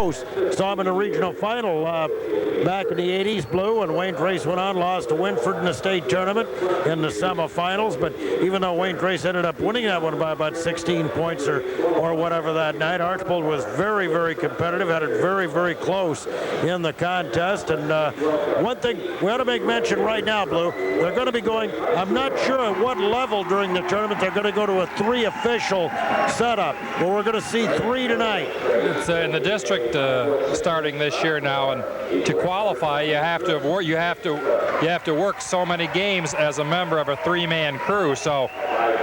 close. Saw him in a regional final back in the 80s, Blue, and Wayne Trace went on, lost to Winford in the state tournament in the semifinals. But even though Wayne Trace ended up winning that one by about 16 points or whatever that night, Archbold was very, very competitive, had it very, very close in the contest. And one thing we ought to make mention right now, Blue, they're going to be going, I'm not sure at what level during the tournament they're going to go to a 3 official setup, but we're going to see 3 tonight. It's in the district starting this year now, and to qualify, you have to work so many games as a member of a 3-man crew. So,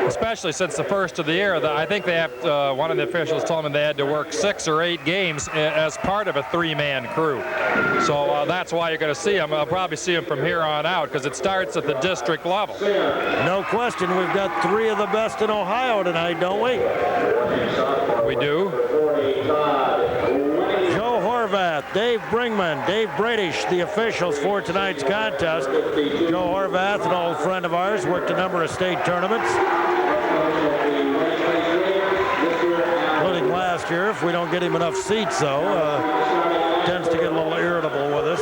especially since the first of the year, I think they have. One of the officials told me they had to work 6 or 8 games as part of a 3-man crew. So that's why you're going to see them. I'll probably see them from here on out because it starts at the district level. No question, we've got 3 of the best in Ohio tonight, don't we? We do. Joe Horvath, Dave Bringman, Dave Bradish, the officials for tonight's contest. Joe Horvath, an old friend of ours, worked a number of state tournaments, including last year. If we don't get him enough seats, though, tends to get a little irritable with us.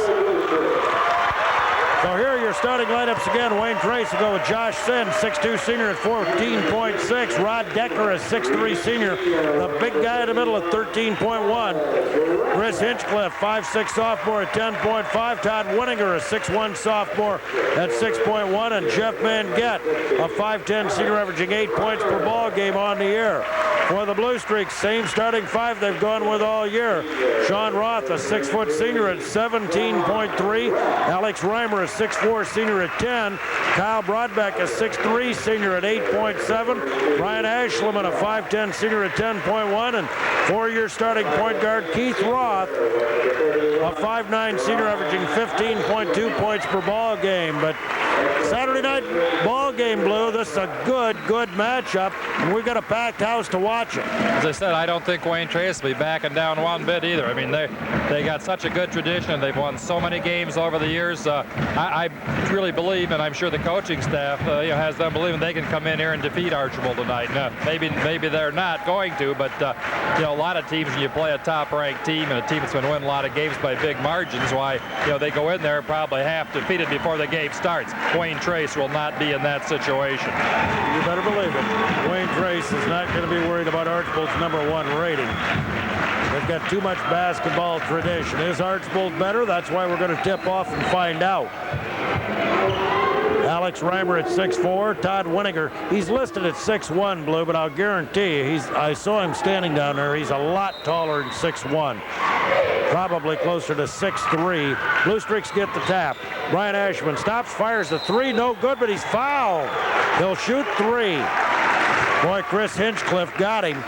So here are your starting lineups again. Wayne Trace will go with Josh Sinn, 6'2" senior at 14.6. Rod Decker, a 6'3" senior. The big guy in the middle at 13.1. Chris Hinchcliffe, 5'6" sophomore at 10.5. Todd Winninger, a 6'1" sophomore at 6.1. And Jeff Manget, a 5'10" senior averaging 8 points per ball game on the year. For the Blue Streaks, same starting 5 they've gone with all year. Sean Roth, a 6-foot senior at 17.3. Alex Reimer, a 6'4" senior at 10. Kyle Broadbeck, a 6'3" senior at 8.7. Brian Ashleman, a 5'10" senior at 10.1. And four-year starting point guard Keith Roth, a 5'9" senior averaging 15.2 points per ball game. But Saturday night ball game, Blue, this is a good matchup, and we've got a packed house to watch it. As I said, I don't think Wayne Trace will be backing down one bit either. I mean, they got such a good tradition, and they've won so many games over the years. I really believe, and I'm sure the coaching staff has them believing they can come in here and defeat Archbold tonight. Maybe they're not going to, but a lot of teams, when you play a top-ranked team and a team that's been winning a lot of games by big margins, why they go in there probably half defeated before the game starts. Wayne Trace will not be in that situation. You better believe it. Wayne Trace is not going to be worried about Archbold's #1 rating. They've got too much basketball tradition. Is Archbold better? That's why we're going to tip off and find out. Alex Reimer at 6'4", Todd Winninger, he's listed at 6'1", Blue, but I'll guarantee you, I saw him standing down there, he's a lot taller than 6'1", probably closer to 6'3". Blue Streaks get the tap. Brian Ashman stops, fires the 3, no good, but he's fouled. He'll shoot 3. Boy, Chris Hinchcliffe got him.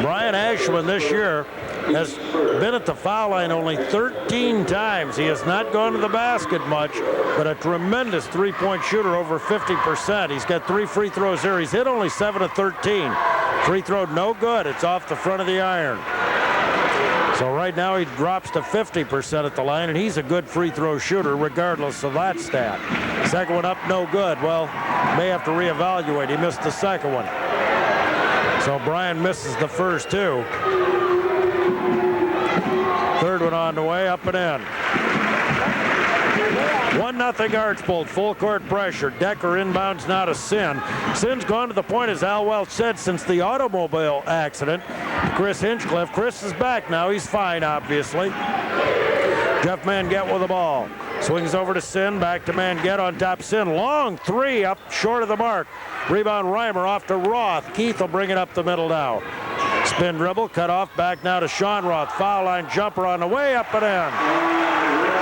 Brian Ashman this year has been at the foul line only 13 times. He has not gone to the basket much, but a tremendous three-point shooter, over 50%. He's got 3 free throws here. He's hit only 7 of 13. Free throw no good. It's off the front of the iron. So right now he drops to 50% at the line, and he's a good free throw shooter regardless of that stat. Second one up, no good. Well, may have to reevaluate. He missed the second one. So Brian misses the first 2. Third one on the way, up and in. 1-0 Archbold, full court pressure. Decker inbounds now to Sinn. Sinn's gone to the point, as Al Welch said, since the automobile accident. Chris Hinchcliffe. Chris is back now. He's fine, obviously. Jeff Manget with the ball. Swings over to Sinn, back to Manget on top. Sinn, long 3 up short of the mark. Rebound Reimer off to Roth. Keith will bring it up the middle now. Spin dribble, cut off, back now to Sean Roth. Foul line jumper on the way, up and in.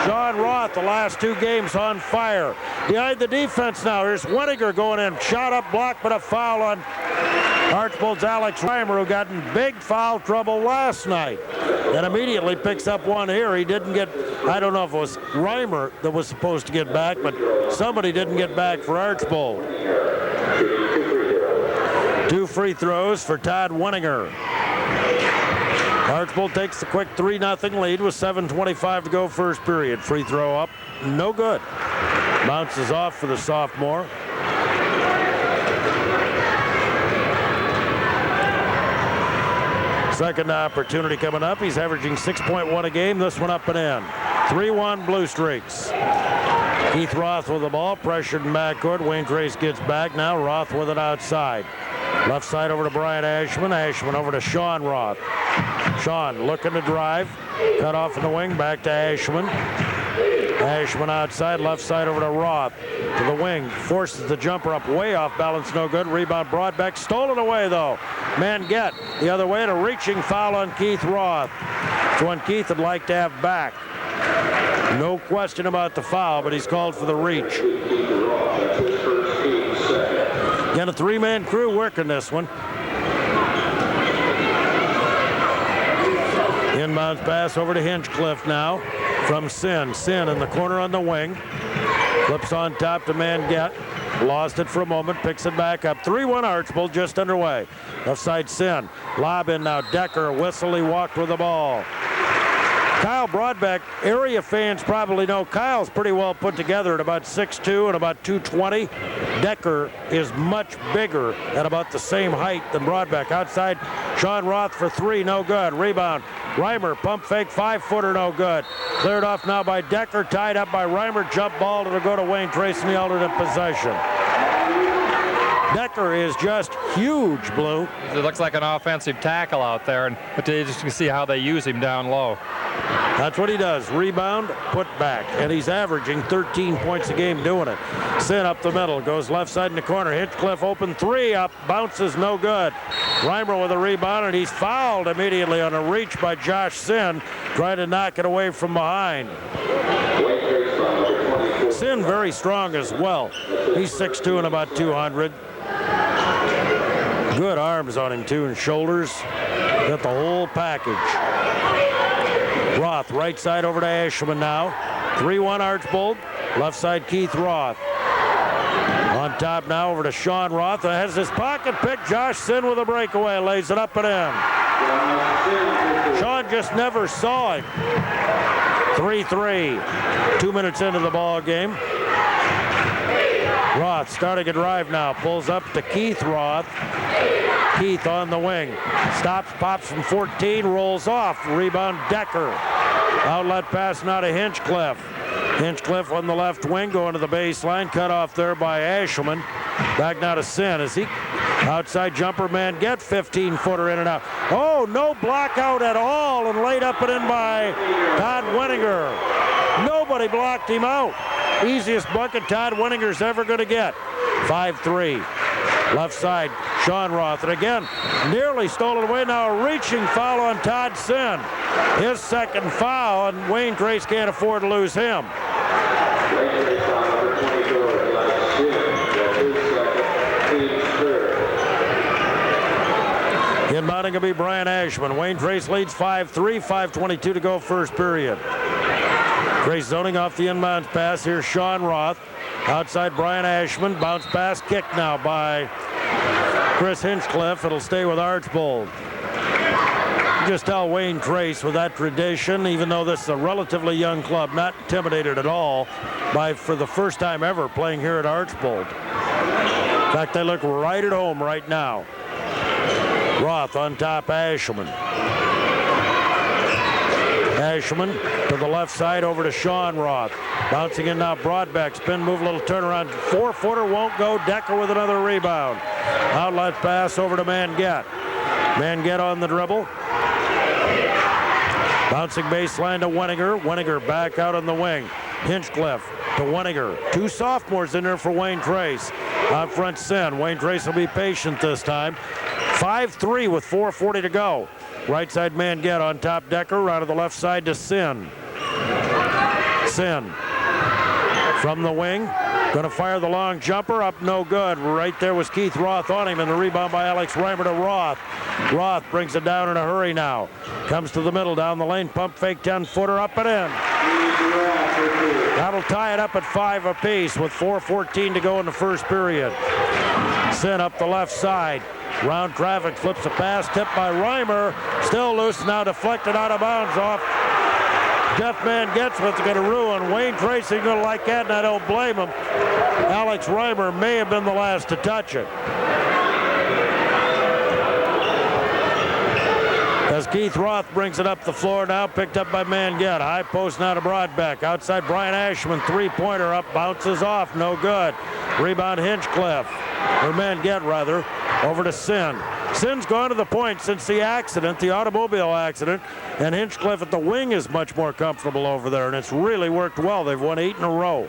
Sean Roth, the last 2 games on fire. Behind the defense now, here's Winninger going in. Shot up, blocked, but a foul on Archbold's Alex Reimer, who got in big foul trouble last night. And immediately picks up one here. He didn't get, I don't know if it was Reimer that was supposed to get back, but somebody didn't get back for Archbold. 2 free throws for Todd Winninger. Archbold takes the quick 3-0 lead with 7:25 to go first period. Free throw up, no good. Bounces off for the sophomore. Second opportunity coming up. He's averaging 6.1 a game. This one up and in. 3-1 Blue Streaks. Keith Roth with the ball, pressured in backcourt. Wayne Trace gets back now. Roth with it outside. Left side over to Brian Ashman. Ashman over to Sean Roth. Sean looking to drive. Cut off in the wing. Back to Ashman. Ashman outside. Left side over to Roth. To the wing. Forces the jumper up. Way off balance. No good. Rebound Broadbeck. Stolen away though. Manget the other way. And a reaching foul on Keith Roth. It's one Keith would like to have back. No question about the foul, but he's called for the reach. Again, a three-man crew working this one. Inbounds pass over to Hinchcliffe now from Sin. Sin in the corner on the wing. Flips on top to Manget. Lost it for a moment, picks it back up. 3-1 Archbold just underway. Left side Sin. Lob in now. Decker, whistle, he walked with the ball. Kyle Broadbeck, area fans probably know Kyle's pretty well put together at about 6'2" and about 220. Decker is much bigger at about the same height than Broadbeck. Outside, Sean Roth for three, no good. Rebound, Reimer, pump fake, 5-footer, no good. Cleared off now by Decker, tied up by Reimer, jump ball, it'll go to Wayne Trace in the alternate possession. Decker is just huge, Blue. It looks like an offensive tackle out there, but you just can see how they use him down low. That's what he does. Rebound, put back. And he's averaging 13 points a game doing it. Sin up the middle. Goes left side in the corner. Hinchcliffe open three up. Bounces no good. Reimer with a rebound, and he's fouled immediately on a reach by Josh Sin. Trying to knock it away from behind. Sin very strong as well. He's 6'2" and about 200. Good arms on him too, and shoulders. Got the whole package. Roth, right side over to Ashman now. 3-1 Archbold. Left side Keith Roth. On top now over to Sean Roth. Has his pocket pick. Josh Sin with a breakaway. Lays it up and in. Sean just never saw him. 3-3. 2 minutes into the ball game. Roth starting a drive now. Pulls up to Keith Roth. Keith on the wing. Stops, pops from 14, rolls off. Rebound Decker. Outlet pass now to Hinchcliffe. Hinchcliffe on the left wing going to the baseline. Cut off there by Ashman. Back now to Sin. As he outside jumper man get 15-footer in and out. Oh, no block out at all, and laid up and in by Todd Wenninger. Nobody blocked him out. Easiest bucket Todd Wenninger's ever going to get. 5-3. Left side, Sean Roth. And again, nearly stolen away. Now a reaching foul on Todd Sin. His second foul, and Wayne Trace can't afford to lose him. Inbounding will be Brian Ashman. Wayne Trace leads 5-3, 5:22 to go first period. Trace zoning off the inbounds pass. Here's Sean Roth. Outside Brian Ashman. Bounce pass kick now by Chris Hinchcliffe. It'll stay with Archbold. Just tell Wayne Trace with that tradition, even though this is a relatively young club, not intimidated at all by, for the first time ever, playing here at Archbold. In fact, they look right at home right now. Roth on top, Ashman. Ashman to the left side over to Sean Roth. Bouncing in now Broadbeck. Spin move, a little turnaround. 4-footer won't go. Decker with another rebound. Outlet pass over to Manget. Manget on the dribble. Bouncing baseline to Wenninger. Wenninger back out on the wing. Hinchcliffe to Wenninger. Two sophomores in there for Wayne Trace. Out front Sin. Wayne Trace will be patient this time. 5-3 with 4:40 to go. Right side Manget on top. Decker. Around to the left side to Sin. Sin from the wing. Going to fire the long jumper up. No good. Right there was Keith Roth on him, and the rebound by Alex Reimer to Roth. Roth brings it down in a hurry now. Comes to the middle, down the lane. Pump fake 10-footer up and in. That'll tie it up at 5 apiece with 4:14 to go in the first period. Sin up the left side. Round traffic, flips a pass, tipped by Reimer. Still loose, now deflected out of bounds off. Jeff Manget's what's going to ruin. Wayne Trace ain't going to like that, and I don't blame him. Alex Reimer may have been the last to touch it. as Keith Roth brings it up the floor now, picked up by Manget. High post now to Broadbeck. Outside Brian Ashman, three-pointer up, bounces off, no good. Rebound Hinchcliffe, or Manget rather, over to Sin. Sin's gone to the point since the accident, the automobile accident, and Hinchcliffe at the wing is much more comfortable over there, and it's really worked well. They've won 8 in a row.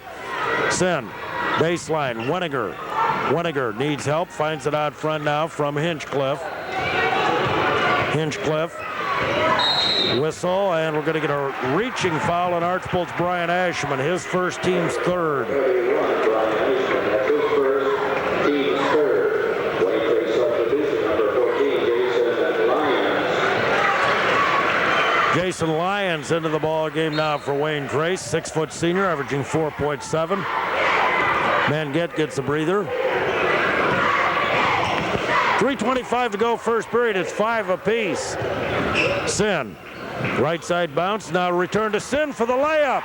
Sin, baseline, Weniger. Weniger needs help, finds it out front now from Hinchcliffe. Hinchcliffe, whistle, and we're going to get a reaching foul on Archbold's Brian Ashman, his first, team's third. Jason Lyons into the ball game now for Wayne Trace, 6-foot senior, averaging 4.7. Manget gets a breather. 3:25 to go first period. It's 5 apiece. Sin, right side bounce. Now return to Sin for the layup.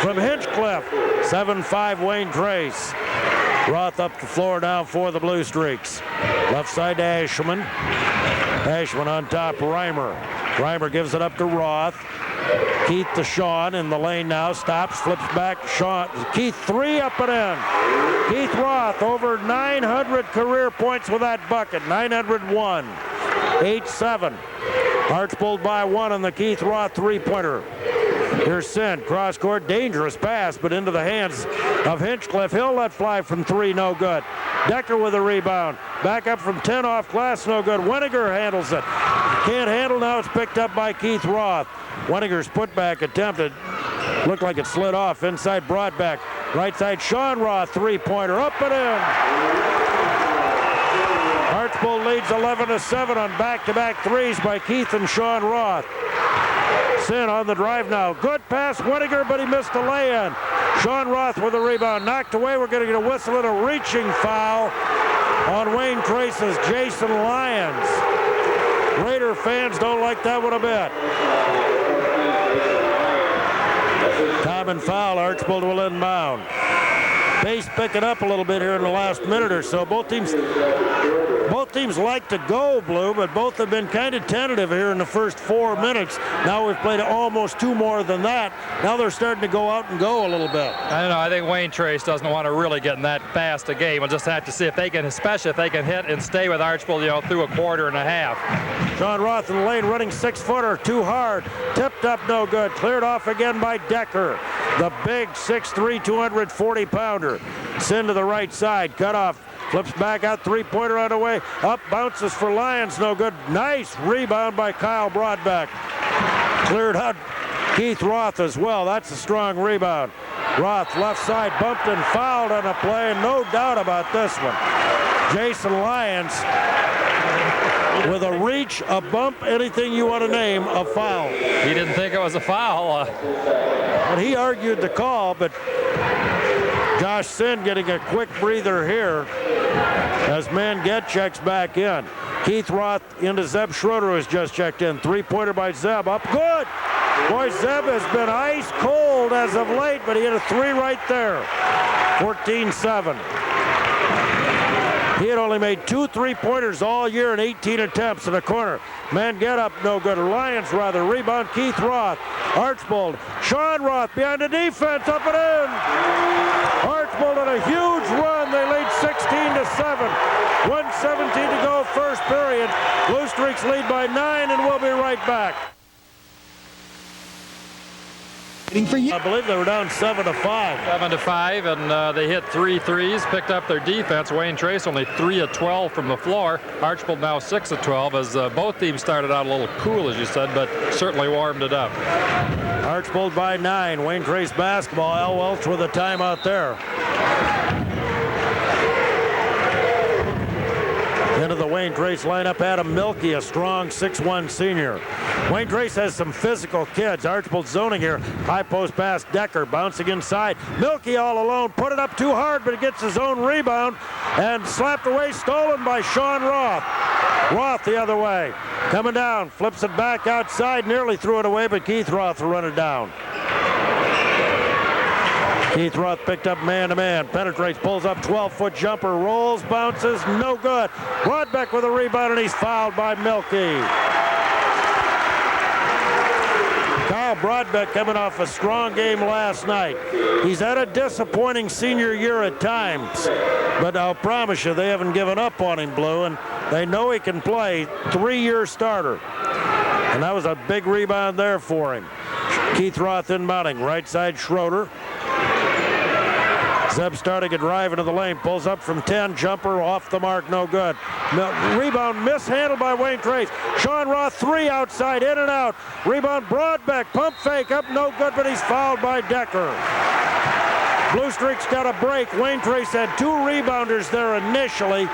From Hinchcliffe, 7-5 Wayne Trace. Roth up the floor now for the Blue Streaks. Left side to Ashman. Ashman on top, Reimer. Reimer gives it up to Roth. Keith to Sean in the lane now, stops, flips back, Sean. Keith, 3 up and in. Keith Roth over 900 career points with that bucket, 901. 8-7. Archbold by 1 on the Keith Roth three-pointer. Here's Sin, cross court, dangerous pass, but into the hands of Hinchcliffe. He'll let fly from 3, no good. Decker with a rebound. Back up from 10 off glass, no good. Weniger handles it. Can't handle, now it's picked up by Keith Roth. Weniger's putback attempted. Looked like it slid off inside Broadbeck. Right side, Sean Roth, three-pointer, up and in. Archbold leads 11-7 on back-to-back threes by Keith and Sean Roth. Sin on the drive now. Good pass, Weniger, but he missed the lay-in. Sean Roth with a rebound. Knocked away. We're going to get a whistle and a reaching foul on Wayne Trace's Jason Lyons. Raider fans don't like that one a bit. Common foul. Archbold will inbound. Pace picking up a little bit here in the last minute or so. Both teams like to go, Blue, but both have been kind of tentative here in the first 4 minutes. Now we've played almost 2 more than that. Now they're starting to go out and go a little bit. I don't know. I think Wayne Trace doesn't want to really get in that fast a game. We'll just have to see if they can, especially if they can hit and stay with Archbold, through a quarter and a half. Sean Roth in the lane, running 6-footer, too hard. Tipped up, no good. Cleared off again by Decker. The big 6'3", 240-pounder. Sin to the right side, cut off. Flips back out, three-pointer on the way. Up, bounces for Lyons, no good. Nice rebound by Kyle Broadbeck. Cleared out Keith Roth as well. That's a strong rebound. Roth, left side, bumped and fouled on a play, and no doubt about this one. Jason Lyons with a reach, a bump, anything you want to name, a foul. He didn't think it was a foul. And he argued the call, but Josh Sin getting a quick breather here as Manget checks back in. Keith Roth into Zeb Schroeder, who's just checked in. Three-pointer by Zeb, up good. Boy, Zeb has been ice cold as of late, but he hit a 3 right there. 14-7. He had only made 2 3-pointers all year in 18 attempts in the corner. Manget up, no good. Lyons rather. Rebound, Keith Roth. Archbold. Sean Roth behind the defense, up and in. Archbold on a huge run. They lead 16-7. 1:17 to go first period. Blue Streaks lead by 9, and we'll be right back. I believe they were down 7-5. 7-5, and they hit 3 threes, picked up their defense. Wayne Trace only 3 of 12 from the floor. Archbold now 6 of 12, as both teams started out a little cool, as you said, but certainly warmed it up. Archbold by 9. Wayne Trace basketball. Al Welch with a timeout there. Into the Wayne Trace lineup, Adam Milkey, a strong 6'1" senior. Wayne Trace has some physical kids. Archbold zoning here. High post pass, Decker bouncing inside. Milkey all alone, put it up too hard, but he gets his own rebound and slapped away, stolen by Sean Roth. Roth the other way. Coming down, flips it back outside, nearly threw it away, but Keith Roth will run it down. Keith Roth picked up man-to-man, penetrates, pulls up 12-foot jumper, rolls, bounces, no good. Rodbeck with a rebound, and he's fouled by Milky. Kyle Brodbeck coming off a strong game last night. He's had a disappointing senior year at times, but I'll promise you they haven't given up on him, Blue, and they know he can play. 3-year starter. And that was a big rebound there for him. Keith Roth inbounding, right side Schroeder. Zeb starting a drive into the lane, pulls up from 10, jumper off the mark, no good. Rebound mishandled by Wayne Trace. Sean Roth, 3 outside, in and out. Rebound Brodbeck, pump fake up, no good, but he's fouled by Decker. Blue Streak's got a break. Wayne Trace had 2 rebounders there initially,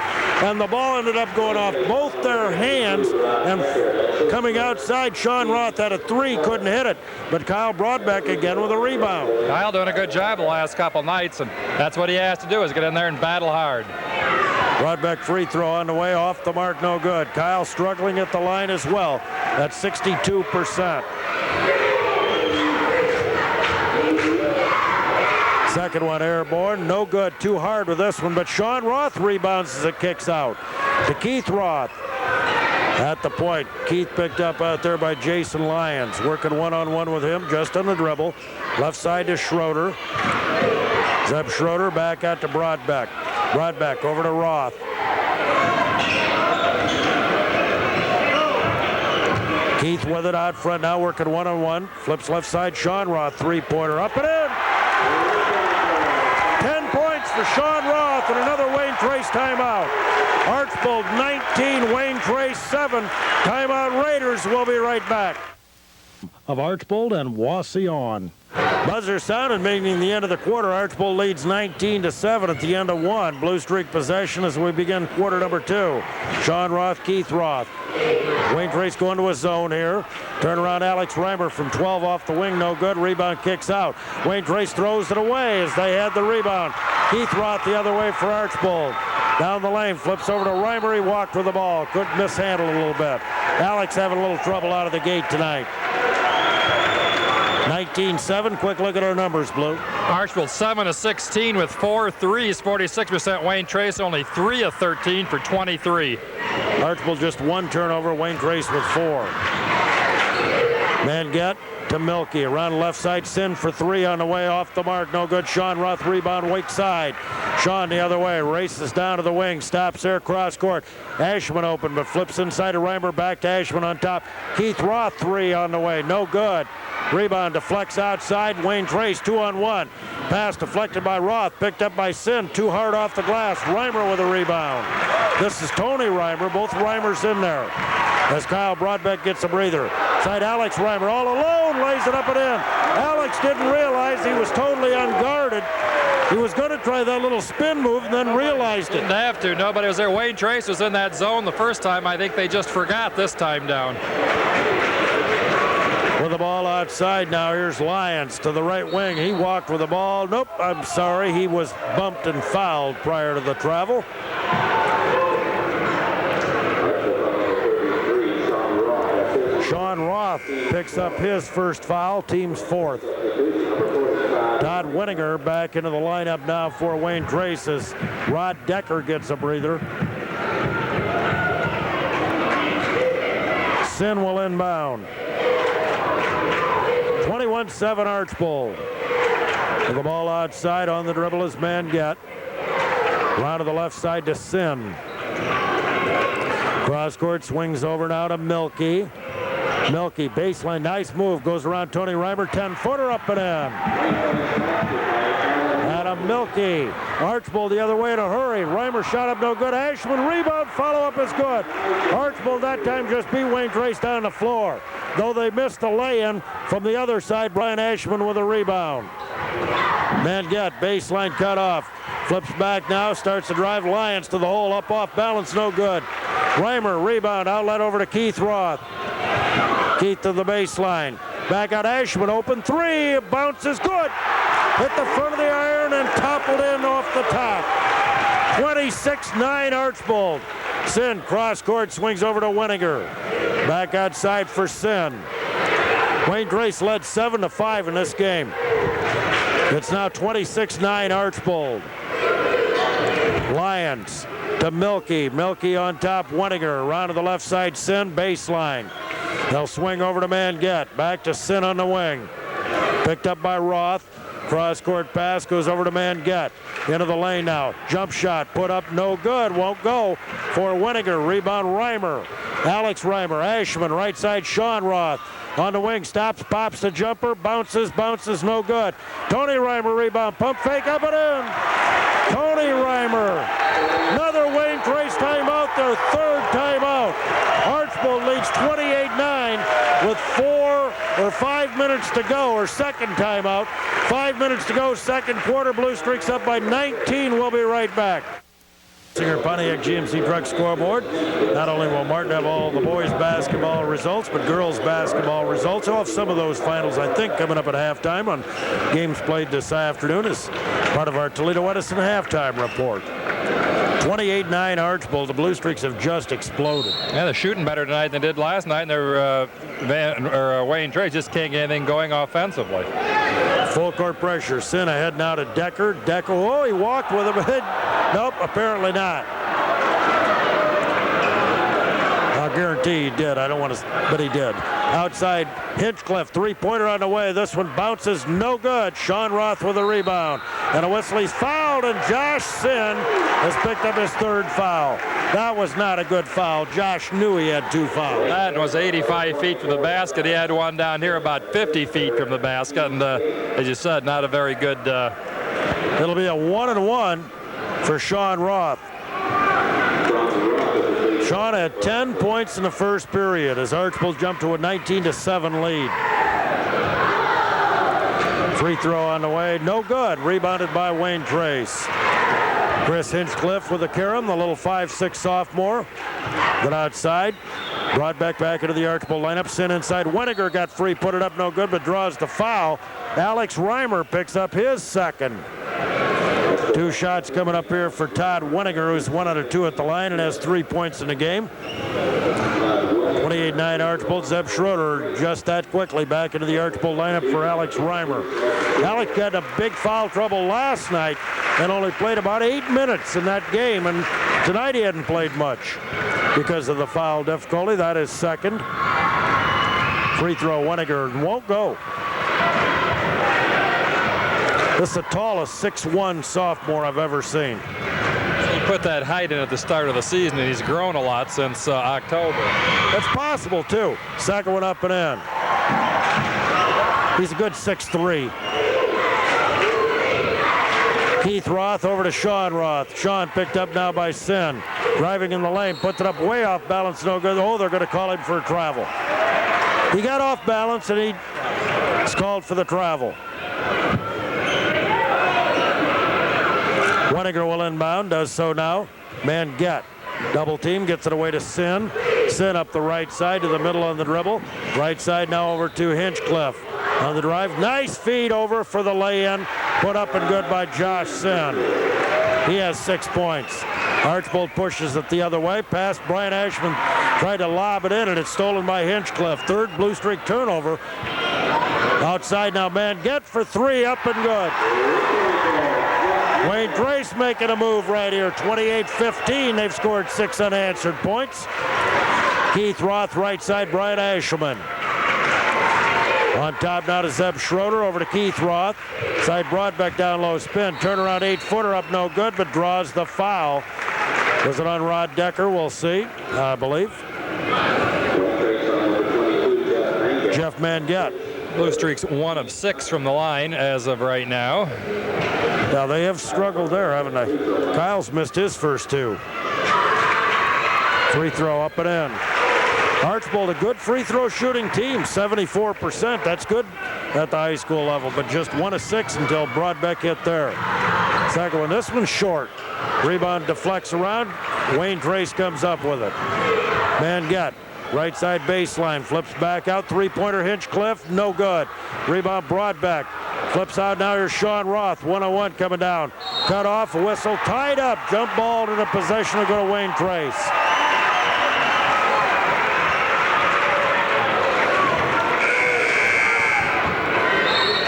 and the ball ended up going off both their hands, and coming outside, Sean Roth had a 3, couldn't hit it, but Kyle Brodbeck again with a rebound. Kyle doing a good job the last couple nights, and that's what he has to do, is get in there and battle hard. Brodbeck free throw on the way, off the mark, no good. Kyle struggling at the line as well at 62%. Second one airborne, no good, too hard with this one, but Sean Roth rebounds as it kicks out to Keith Roth. At the point, Keith picked up out there by Jason Lyons, working one-on-one with him, just on the dribble. Left side to Schroeder. Zeb Schroeder back out to Brodbeck. Brodbeck over to Roth. Keith with it out front, now working one-on-one. Flips left side, Sean Roth, 3-pointer, up and in! 10 points for Sean Roth and another Wayne Trace timeout. Archbold 19, Wayne Trace 7. Timeout Raiders. Will be right back. Of Archbold and Wasion. Buzzer sounded, meaning the end of the quarter. Archbold leads 19-7 at the end of 1. Blue Streak possession as we begin quarter number 2. Sean Roth, Keith Roth. Wayne Trace going to a zone here. Turn around Alex Reimer from 12 off the wing, no good. Rebound kicks out. Wayne Trace throws it away as they had the rebound. Keith Roth the other way for Archbold. Down the lane, flips over to Reimer. He walked with the ball. Couldn't mishandle it a little bit. Alex having a little trouble out of the gate tonight. 19-7. Quick look at our numbers, Blue. Archbold 7 of 16 with 4 threes, 46%. Wayne Trace only 3 of 13 for 23. Archbold just 1 turnover. Wayne Trace with 4. Manget to Milky. Around left side, Sin for 3 on the way, off the mark, no good. Sean Roth rebound, weak side. Sean the other way, races down to the wing, stops there, cross court. Ashman open, but flips inside to Reimer, back to Ashman on top. Keith Roth 3 on the way, no good. Rebound deflects outside. Wayne Trace 2-on-1. Pass deflected by Roth, picked up by Sin, too hard off the glass. Reimer with a rebound. This is Tony Reimer, both Reimers in there. As Kyle Brodbeck gets a breather. Side Alex Reimer all alone, lays it up and in. Alex didn't realize he was totally unguarded. He was going to try that little spin move and then realized it. Didn't have to. Nobody was there. Wayne Trace was in that zone the first time. I think they just forgot this time down. With the ball outside now, here's Lyons to the right wing. He walked with the ball. Nope, I'm sorry. He was bumped and fouled prior to the travel. Sean Roth picks up his first foul, team's 4th. Todd Winninger back into the lineup now for Wayne Trace as Rod Decker gets a breather. Sin will inbound. 21-7 Archbold. With the ball outside, on the dribble is Manget. Round to the left side to Sin. Cross court swings over now to Milky. Milky, baseline, nice move, goes around Tony Reimer, 10-footer up and in. Adam Milky, Archbold the other way in a hurry. Reimer shot up, no good. Ashman rebound, follow-up is good. Archbold that time just beat Wayne Trace down the floor. Though they missed the lay-in from the other side, Brian Ashman with a rebound. Manget, baseline cut off. Flips back now, starts to drive. Lyons to the hole, up off balance, no good. Reimer, rebound, outlet over to Keith Roth. Keith to the baseline. Back out Ashman, open 3, bounces good. Hit the front of the iron and toppled in off the top. 26-9 Archbold. Sin, cross court, swings over to Winninger. Back outside for Sin. Wayne Trace led 7-5 in this game. It's now 26-9 Archbold. Lions to Milky. Milky on top. Weniger around to the left side. Sin baseline. They'll swing over to Manget. Back to Sin on the wing. Picked up by Roth. Cross-court pass goes over to Manget. Into the lane now. Jump shot put up, no good. Won't go for Weniger. Rebound Reimer. Alex Reimer. Ashman right side. Sean Roth on the wing. Stops, pops the jumper. Bounces, no good. Tony Reimer rebound. Pump fake up and in. Tony Reimer. Another Wayne Trace timeout. Their third timeout. Archbold leads 28-9 with 5 minutes to go, or second timeout. 5 minutes to go, second quarter. Blue Streaks up by 19. We'll be right back. Singer Pontiac GMC Truck Scoreboard. Not only will Martin have all the boys basketball results, but girls basketball results. Off some of those finals, I think, coming up at halftime on games played this afternoon as part of our Toledo Edison halftime report. 28-9 Archbold. The Blue Streaks have just exploded. Yeah, they're shooting better tonight than they did last night, and their Wayne Trace just can't get anything going offensively. Full court pressure. Sin ahead now to Decker. Decker, oh, he walked with him. Nope, apparently not. I'll guarantee he did. I don't want to, but he did. Outside, Hinchcliffe, three-pointer on the way. This one bounces, no good. Sean Roth with a rebound. And a whistle, he's fouled, and Josh Sin has picked up his third foul. That was not a good foul. Josh knew he had two fouls. That was 85 feet from the basket. He had one down here about 50 feet from the basket, and as you said, not a very good... It'll be a 1-and-1 for Sean Roth. Sean had 10 points in the first period as Archbold jumped to a 19-7 lead. Free throw on the way, no good. Rebounded by Wayne Trace. Chris Hinchcliffe with the carom, the little 5'6" sophomore. Then outside, brought back into the Archbold lineup. Sin inside. Weniger got free, put it up, no good, but draws the foul. Alex Reimer picks up his second. Two shots coming up here for Todd Weniger, who's 1 out of 2 at the line and has 3 points in the game. 28-9 Archbold. Zeb Schroeder just that quickly back into the Archbold lineup for Alex Reimer. Alex got a big foul trouble last night and only played about 8 minutes in that game, and tonight he hadn't played much because of the foul difficulty. That is second. Free throw, Weniger won't go. This is the tallest 6'1" sophomore I've ever seen. He put that height in at the start of the season, and he's grown a lot since October. That's possible, too. Second one up and in. He's a good 6'3". Keith Roth over to Sean Roth. Sean picked up now by Sin. Driving in the lane, puts it up way off balance, no good. Oh, they're going to call him for a travel. He got off balance, and he's called for the travel. Weniger will inbound, does so now. Manget, double team, gets it away to Sin. Sin up the right side to the middle on the dribble. Right side now over to Hinchcliffe. On the drive, nice feed over for the lay-in. Put up and good by Josh Sin. He has 6 points. Archbold pushes it the other way. Past Brian Ashman, tried to lob it in, and it's stolen by Hinchcliffe. Third Blue Streak turnover. Outside now, Manget for three, up and good. Wayne Trace making a move right here. 28-15. They've scored 6 unanswered points. Keith Roth, right side, Brian Ashelman. On top now to Zeb Schroeder, over to Keith Roth. Side Broadbeck down low, spin. Turnaround 8-footer up, no good, but draws the foul. Was it on Rod Decker? We'll see, I believe. Jeff Manget. Blue Streaks 1 of 6 from the line as of right now. Now they have struggled there, haven't they? Kyle's missed his first 2. Free throw up and in. Archbold, a good free throw shooting team, 74%. That's good at the high school level, but just 1 of 6 until Broadbeck hit there. Second one, this one's short. Rebound deflects around. Wayne Trace comes up with it. Manget, right side baseline, flips back out. Three-pointer Hinchcliffe, no good. Rebound Broadbeck. Flips out now, here's Sean Roth, 1-on-1 coming down. Cut off, a whistle, tied up. Jump ball to the possession to go to Wayne Trace.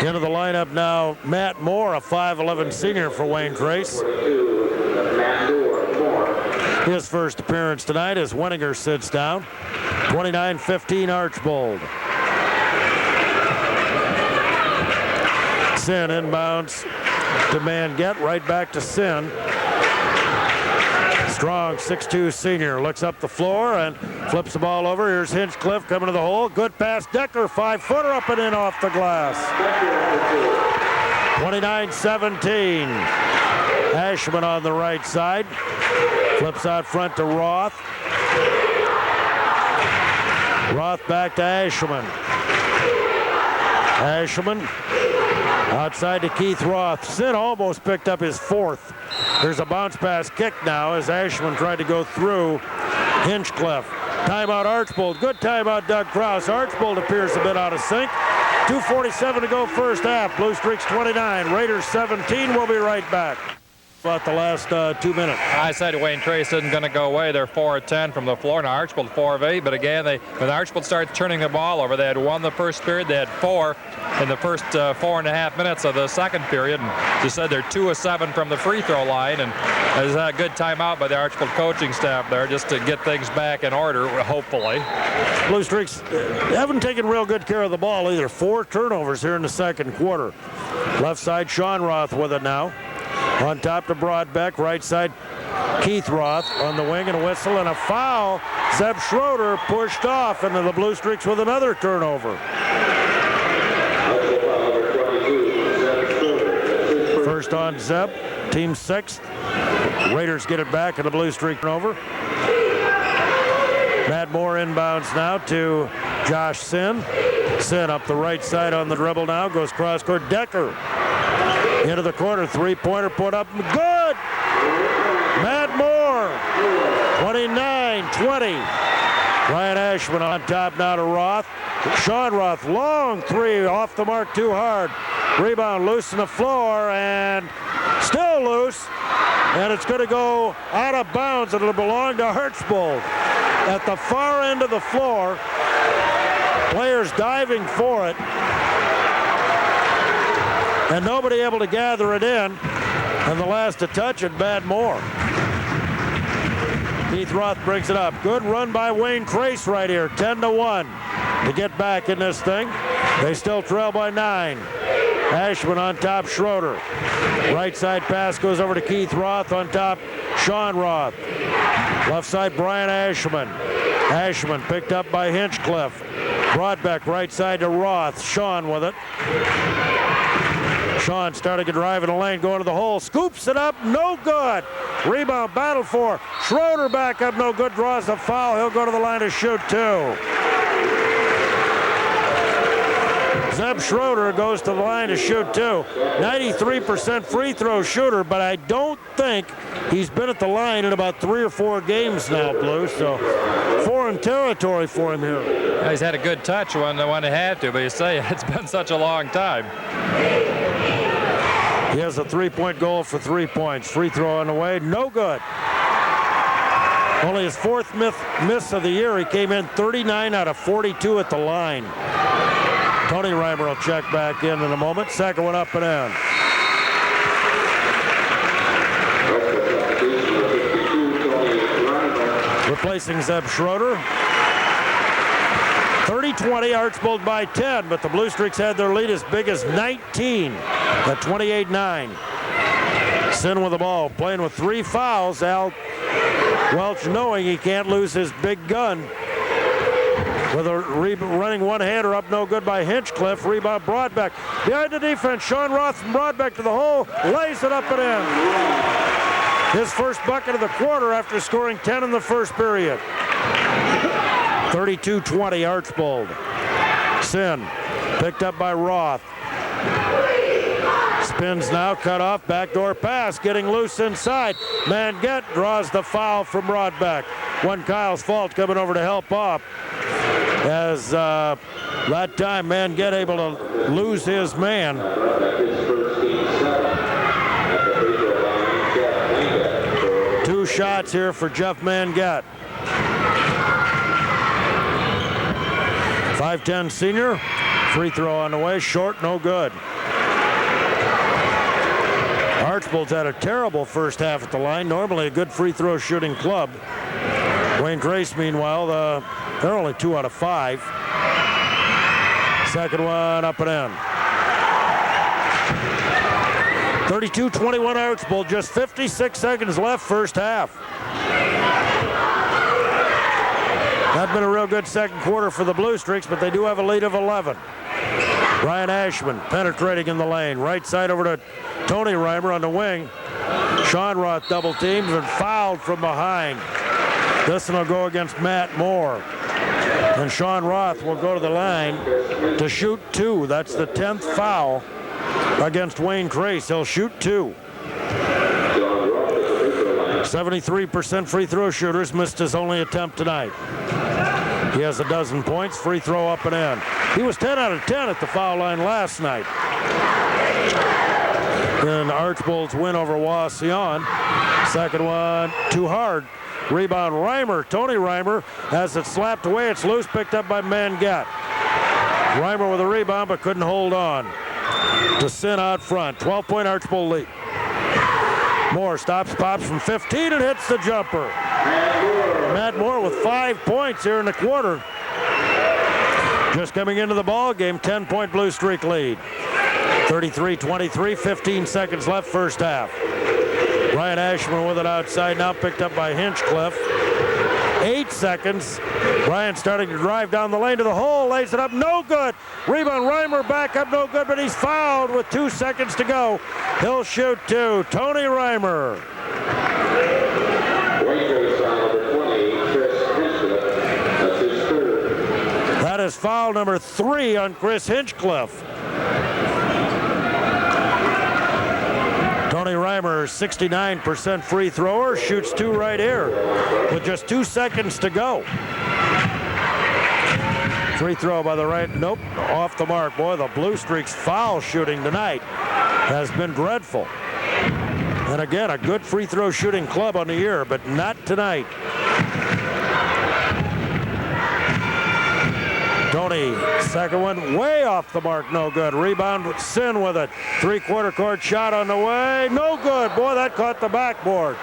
Into the line. lineup now, Matt Moore, a 5'11 senior for Wayne Trace. His first appearance tonight as Wenninger sits down. 29-15 Archbold. Sin inbounds to Manget, right back to Sin. Strong 6'2 senior looks up the floor and flips the ball over. Here's Hinchcliffe coming to the hole. Good pass. Decker, 5-footer up and in off the glass. 29-17. Ashman on the right side. Flips out front to Roth. Roth back to Ashman. Ashman outside to Keith Roth. Sin almost picked up his fourth. There's a bounce pass kick now as Ashman tried to go through Hinchcliffe. Timeout Archbold. Good timeout Doug Krause. Archbold appears a bit out of sync. 2:47 to go first half. Blue Streaks 29. Raiders 17. We'll be right back. About the last 2 minutes. I said Wayne Trace isn't going to go away. They're 4 of 10 from the floor. Now Archbold 4 of 8. But again, when Archbold started turning the ball over, they had won the first period. They had 4 in the first 4.5 minutes of the second period. And they said they're 2 of 7 from the free throw line. And there's a good timeout by the Archbold coaching staff there just to get things back in order, hopefully. Blue Streaks haven't taken real good care of the ball either. 4 turnovers here in the second quarter. Left side, Sean Roth with it now. On top to Broadbeck, right side, Keith Roth on the wing, and a whistle and a foul. Zeb Schroeder pushed off, and the Blue Streaks with another turnover. First on Zeb, team 6th. Raiders get it back, and the Blue Streak turnover. Matt Moore inbounds now to Josh Sin. Sin up the right side on the dribble now, goes cross court. Decker into the corner, three-pointer put up, good! Matt Moore, 29-20. Ryan Ashman on top now to Roth. Sean Roth, long three, off the mark too hard. Rebound loose on the floor and still loose. And it's going to go out of bounds, and it'll belong to Archbold. At the far end of the floor, players diving for it. And nobody able to gather it in. And the last to touch it, Matt Moore. Keith Roth brings it up. Good run by Wayne Trace right here. 10-1 to get back in this thing. They still trail by 9. Ashman on top, Schroeder. Right side pass goes over to Keith Roth. On top, Sean Roth. Left side, Brian Ashman. Ashman picked up by Hinchcliffe. Broadbeck right side to Roth. Sean with it. Sean starting to drive in the lane, going to the hole, scoops it up, no good. Rebound, battle for Schroeder, back up, no good, draws the foul. He'll go to the line to shoot 2. Zeb Schroeder goes to the line to shoot 2. 93% free throw shooter, but I don't think he's been at the line in about 3 or 4 games now, Blue. So foreign territory for him here. Yeah, he's had a good touch when he had to, but you say it's been such a long time. He has a 3-point goal for 3 points. Free throw on the way, no good. Only his 4th miss of the year. He came in 39 out of 42 at the line. Tony Reimer will check back in a moment. Second one up and in. Replacing Zeb Schroeder. 30-20, Archbold by 10, but the Blue Streaks had their lead as big as 19 at 28-9. Sin with the ball, playing with 3 fouls. Al Welch knowing he can't lose his big gun. With a running one-hander up, no good by Hinchcliffe. Rebound Broadbeck. Behind the defense, Sean Roth from Broadbeck to the hole. Lays it up and in. His first bucket of the quarter after scoring 10 in the first period. 32-20 Archbold. Sin picked up by Roth. Spins now, cut off, backdoor pass, getting loose inside. Manget draws the foul from Broadbeck. One Kyle's fault coming over to help off. As that time Manget able to lose his man. Two shots here for Jeff Manget. 5'10 senior. Free throw on the way, short, no good. Archbold's had a terrible first half at the line. Normally a good free throw shooting club. Wayne Trace, meanwhile, they're only 2 out of 5. Second one up and in. 32-21 Archbold, just 56 seconds left first half. Not been a real good second quarter for the Blue Streaks, but they do have a lead of 11. Ryan Ashman penetrating in the lane. Right side over to Tony Reimer on the wing. Sean Roth double teams and fouled from behind. This one will go against Matt Moore. And Sean Roth will go to the line to shoot 2. That's the 10th foul against Wayne Trace. He'll shoot 2. 73% free throw shooters, missed his only attempt tonight. He has a dozen points, free throw up and in. He was 10 out of 10 at the foul line last night. In Archbold's win over Wauseon. Second one, too hard. Rebound Reimer, Tony Reimer has it slapped away. It's loose, picked up by Mangat. Reimer with a rebound, but couldn't hold on. To Sin out front, 12-point Archbold lead. Moore stops, pops from 15 and hits the jumper. Matt Moore with 5 points here in the quarter. Just coming into the ball game, 10-point Blue Streak lead. 33-23, 15 seconds left first half. Ryan Ashman with it outside, now picked up by Hinchcliffe. 8 seconds. Ryan starting to drive down the lane to the hole, lays it up, no good. Rebound, Reimer back up, no good, but he's fouled with 2 seconds to go. He'll shoot 2. Tony Reimer. That is foul number 3 on Chris Hinchcliffe. Tony Reimer, 69% free thrower, shoots 2 right here with just 2 seconds to go. Free throw by the right, nope, off the mark. Boy, the Blue Streaks foul shooting tonight has been dreadful. And again, a good free throw shooting club on the year, but not tonight. Tony, second one, way off the mark, no good. Rebound, Sin with it. 3/4 court shot on the way, no good. Boy, that caught the backboard.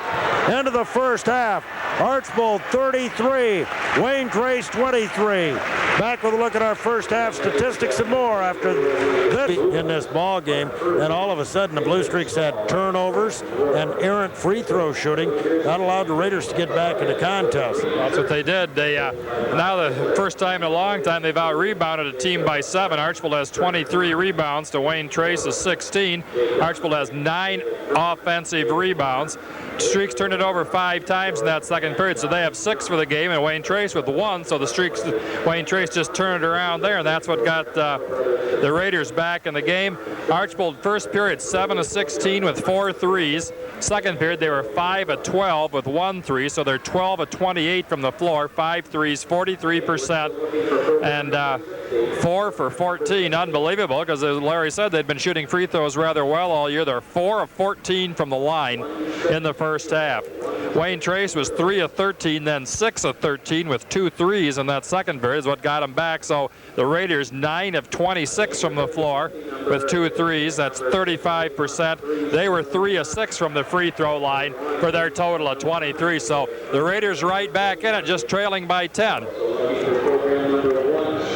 End of the first half. Archbold 33, Wayne Trace 23. Back with a look at our first half statistics and more after this in this ball game. And all of a sudden, the Blue Streaks had turnovers and errant free throw shooting. Not allowed the Raiders to get back in the contest. That's what they did. They now the first time in a long time they've out-rebounded a team by 7. Archbold has 23 rebounds to Wayne Trace's 16. Archbold has 9 offensive rebounds. Streaks turned it over 5 times in that second period, so they have 6 for the game, and Wayne Trace with 1. So the Streaks, Wayne Trace just turned it around there, and that's what got the Raiders back in the game. Archbold first period 7 of 16 with 4 threes. Second period they were 5 of 12 with 1 3, so they're 12 of 28 from the floor, 5 threes, 43%, and 4 for 14. Unbelievable, because as Larry said, they'd been shooting free throws rather well all year. They're 4 of 14 from the line in the first half. Wayne Trace was 3 of 13, then 6 of 13 with 2 threes in that second period is what got him back. So the Raiders 9 of 26 from the floor with 2 threes. That's 35%. They were 3 of 6 from the free throw line for their total of 23. So the Raiders right back in it, just trailing by 10.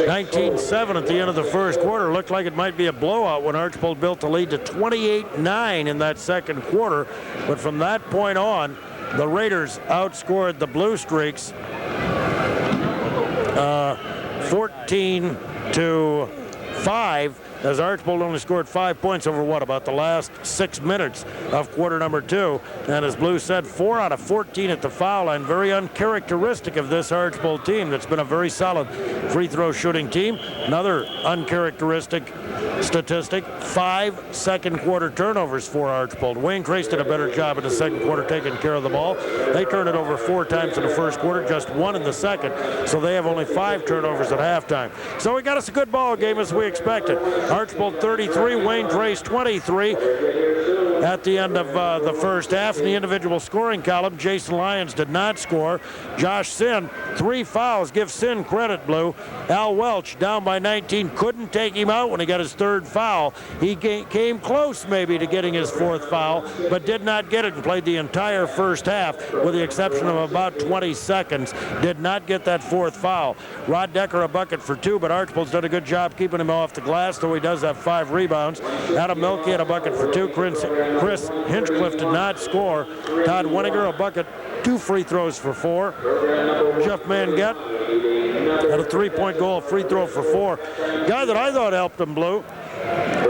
19-7 at the end of the first quarter. Looked like it might be a blowout when Archbold built the lead to 28-9 in that second quarter. But from that point on, the Raiders outscored the Blue Streaks 14-5, as Archbold only scored 5 points over about the last 6 minutes of quarter number 2. And as Blue said, 4 out of 14 at the foul line. Very uncharacteristic of this Archbold team that's been a very solid free throw shooting team. Another uncharacteristic statistic, 5 second quarter turnovers for Archbold. Wayne Trace did a better job in the second quarter taking care of the ball. They turned it over 4 times in the first quarter, just 1 in the second. So they have only 5 turnovers at halftime. So we got us a good ball game as we expected. Archbold 33, Wayne Trace 23. at the end of the first half. In the individual scoring column, Jason Lyons did not score. Josh Sin, 3 fouls. Give Sin credit, Blue. Al Welch, down by 19, couldn't take him out when he got his 3rd foul. He came close maybe to getting his 4th foul, but did not get it and played the entire first half with the exception of about 20 seconds. Did not get that 4th foul. Rod Decker a bucket for 2, but Archbold's done a good job keeping him off the glass, though he does have 5 rebounds. Adam Milkey had a bucket for 2. Chris Hinchcliffe did not score. Todd Weniger a bucket, 2 free throws for 4. Jeff Manget had a 3-point goal, free throw for 4. Guy that I thought helped him, Blue,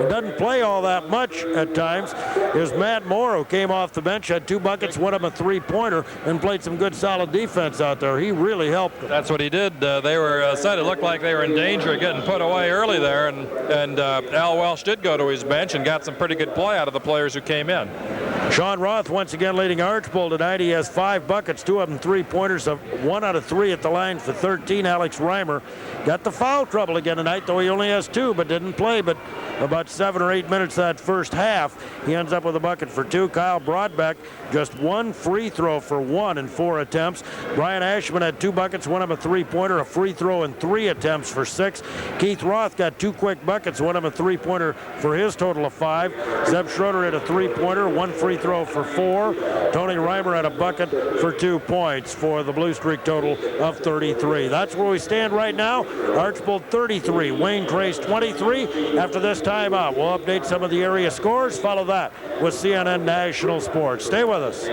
doesn't play all that much at times, is Matt Moore, who came off the bench, had 2 buckets, one of them a 3-pointer, and played some good solid defense out there. He really helped them. That's what he did. They were said it looked like they were in danger of getting put away early there, and Al Welch did go to his bench and got some pretty good play out of the players who came in. Sean Roth once again leading Archbold tonight. He has 5 buckets, 2 of them 3-pointers, 1 out of 3 at the line for 13. Alex Reimer got the foul trouble again tonight, though he only has 2, but didn't play but about 7 or 8 minutes that first half. He ends up with a bucket for 2. Kyle Broadbeck, just 1 free throw for 1 in 4 attempts. Brian Ashman had 2 buckets, 1 of them a 3-pointer, a free throw in 3 attempts for 6. Keith Roth got 2 quick buckets, 1 of them a 3-pointer for his total of 5. Zeb Schroeder had a 3-pointer, 1 free throw for 4. Tony Reimer had a bucket for 2 points for the Blue Streak total of 33. That's where we stand right now. Archbold 33, Wayne Trace 23. After this timeout, we'll update some of the area scores. Follow that with CNN National Sports. Stay with us.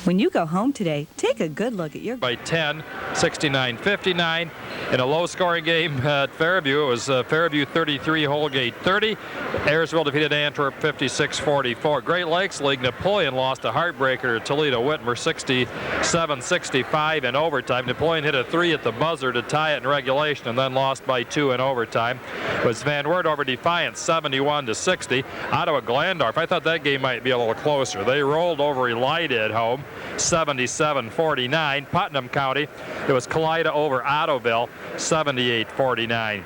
When you go home today, take a good look at your... By 10, 69-59. In a low-scoring game at Fairview, it was Fairview 33, Holgate 30. Ayersville defeated Antwerp 56-44. Great Lakes League, Napoleon lost a heartbreaker to Toledo Whitmer 67-65 in overtime. Napoleon hit a 3 at the buzzer to tie it in regulation and then lost by 2 in overtime. It was Van Wert over Defiance 71-60. Ottawa Glandorf, I thought that game might be a little closer. They rolled over Elida at home 77-49. Putnam County, it was Kalida over Ottoville 78-49.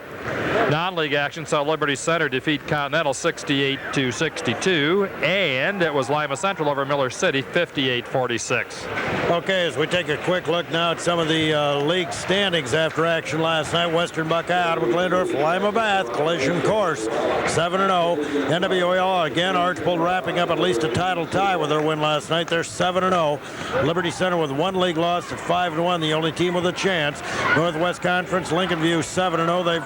Non-league action saw Liberty Center defeat Continental 68-62, and it was Lima Central over Miller City 58-46. Okay, as we take a quick look now at some of the league standings after action last night. Western Buckeye, Ottawa Glandorf, Lima Bath, collision course, 7-0. NWAL again, Archbold wrapping up at least a title tie with their win last night. They're 7-0. Liberty Center with 1 league loss at 5-1, the only team with a chance. Northwest Conference, Lincoln View 7-0. They've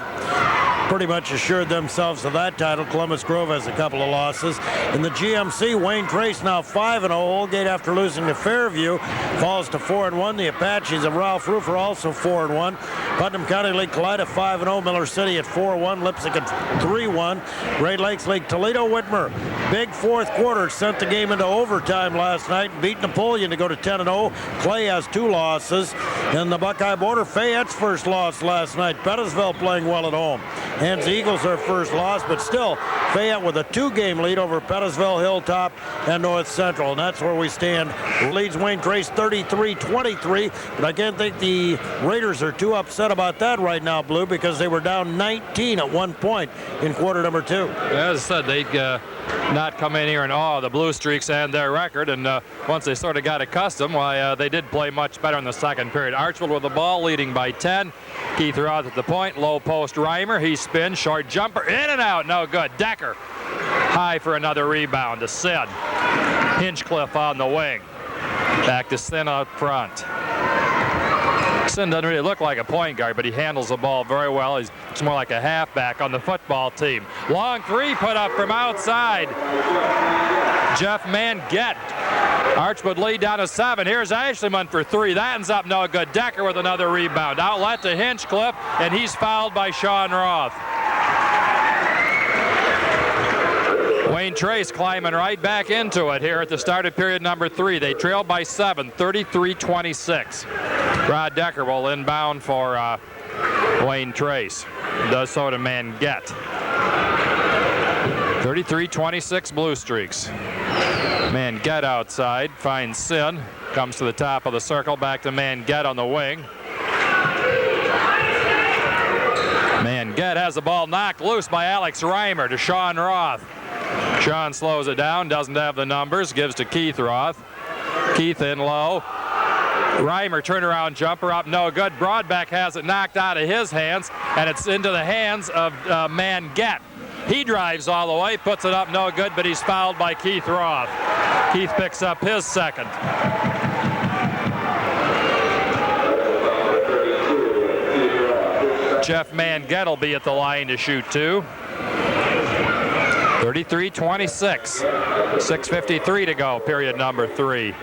pretty much assured themselves of that title. Columbus Grove has a couple of losses. In the GMC, Wayne Trace now 5-0. Holgate, after losing to Fairview, falls to 4-1. The Apaches of Ralph Roof are also 4-1. Putnam County League Kalida 5-0. Miller City at 4-1. Lipsick at 3-1. Great Lakes League Toledo Whitmer. Big 4th quarter, sent the game into overtime last night and beat Napoleon to go to 10-0. Clay has 2 losses. In the Buckeye Border, Fayette's first loss last night. Pettisville playing well at home. Hens Eagles their first loss, but still Fayette with a 2-game lead over Pettisville, Hilltop, and North Central. And that's where we stand. Leads Wayne Trace 33-23. But I can't think the Raiders are too upset about that right now, Blue, because they were down 19 at one point in quarter number 2. As I said, they not come in here in awe of the Blue Streaks and their record, and once they sort of got accustomed, why they did play much better in the second period. Archbold with the ball, leading by 10. Keith Roth at the point, low post Reimer, he spins, short jumper, in and out, no good. Decker high for another rebound to Sid. Hinchcliffe on the wing. Back to Sin out front. Sin doesn't really look like a point guard, but he handles the ball very well. He's more like a halfback on the football team. Long 3 put up from outside. Jeff Manget. Archbold lead down to 7. Here's Ashleyman for 3. That ends up no good. Decker with another rebound. Outlet to Hinchcliffe, and he's fouled by Sean Roth. Wayne Trace climbing right back into it here at the start of period number 3. They trail by 7, 33-26. Rod Decker will inbound for Wayne Trace. Does so to Manget. 33-26 Blue Streaks. Manget outside, finds Sin, comes to the top of the circle, back to Manget on the wing. Manget has the ball knocked loose by Alex Reimer to Sean Roth. Sean slows it down, doesn't have the numbers, gives to Keith Roth. Keith in low. Reimer turnaround jumper up, no good. Broadbeck has it knocked out of his hands, and it's into the hands of Manget. He drives all the way, puts it up, no good, but he's fouled by Keith Roth. Keith picks up his second. Jeff Manget will be at the line to shoot two. 33-26. 6:53 to go, period number 3.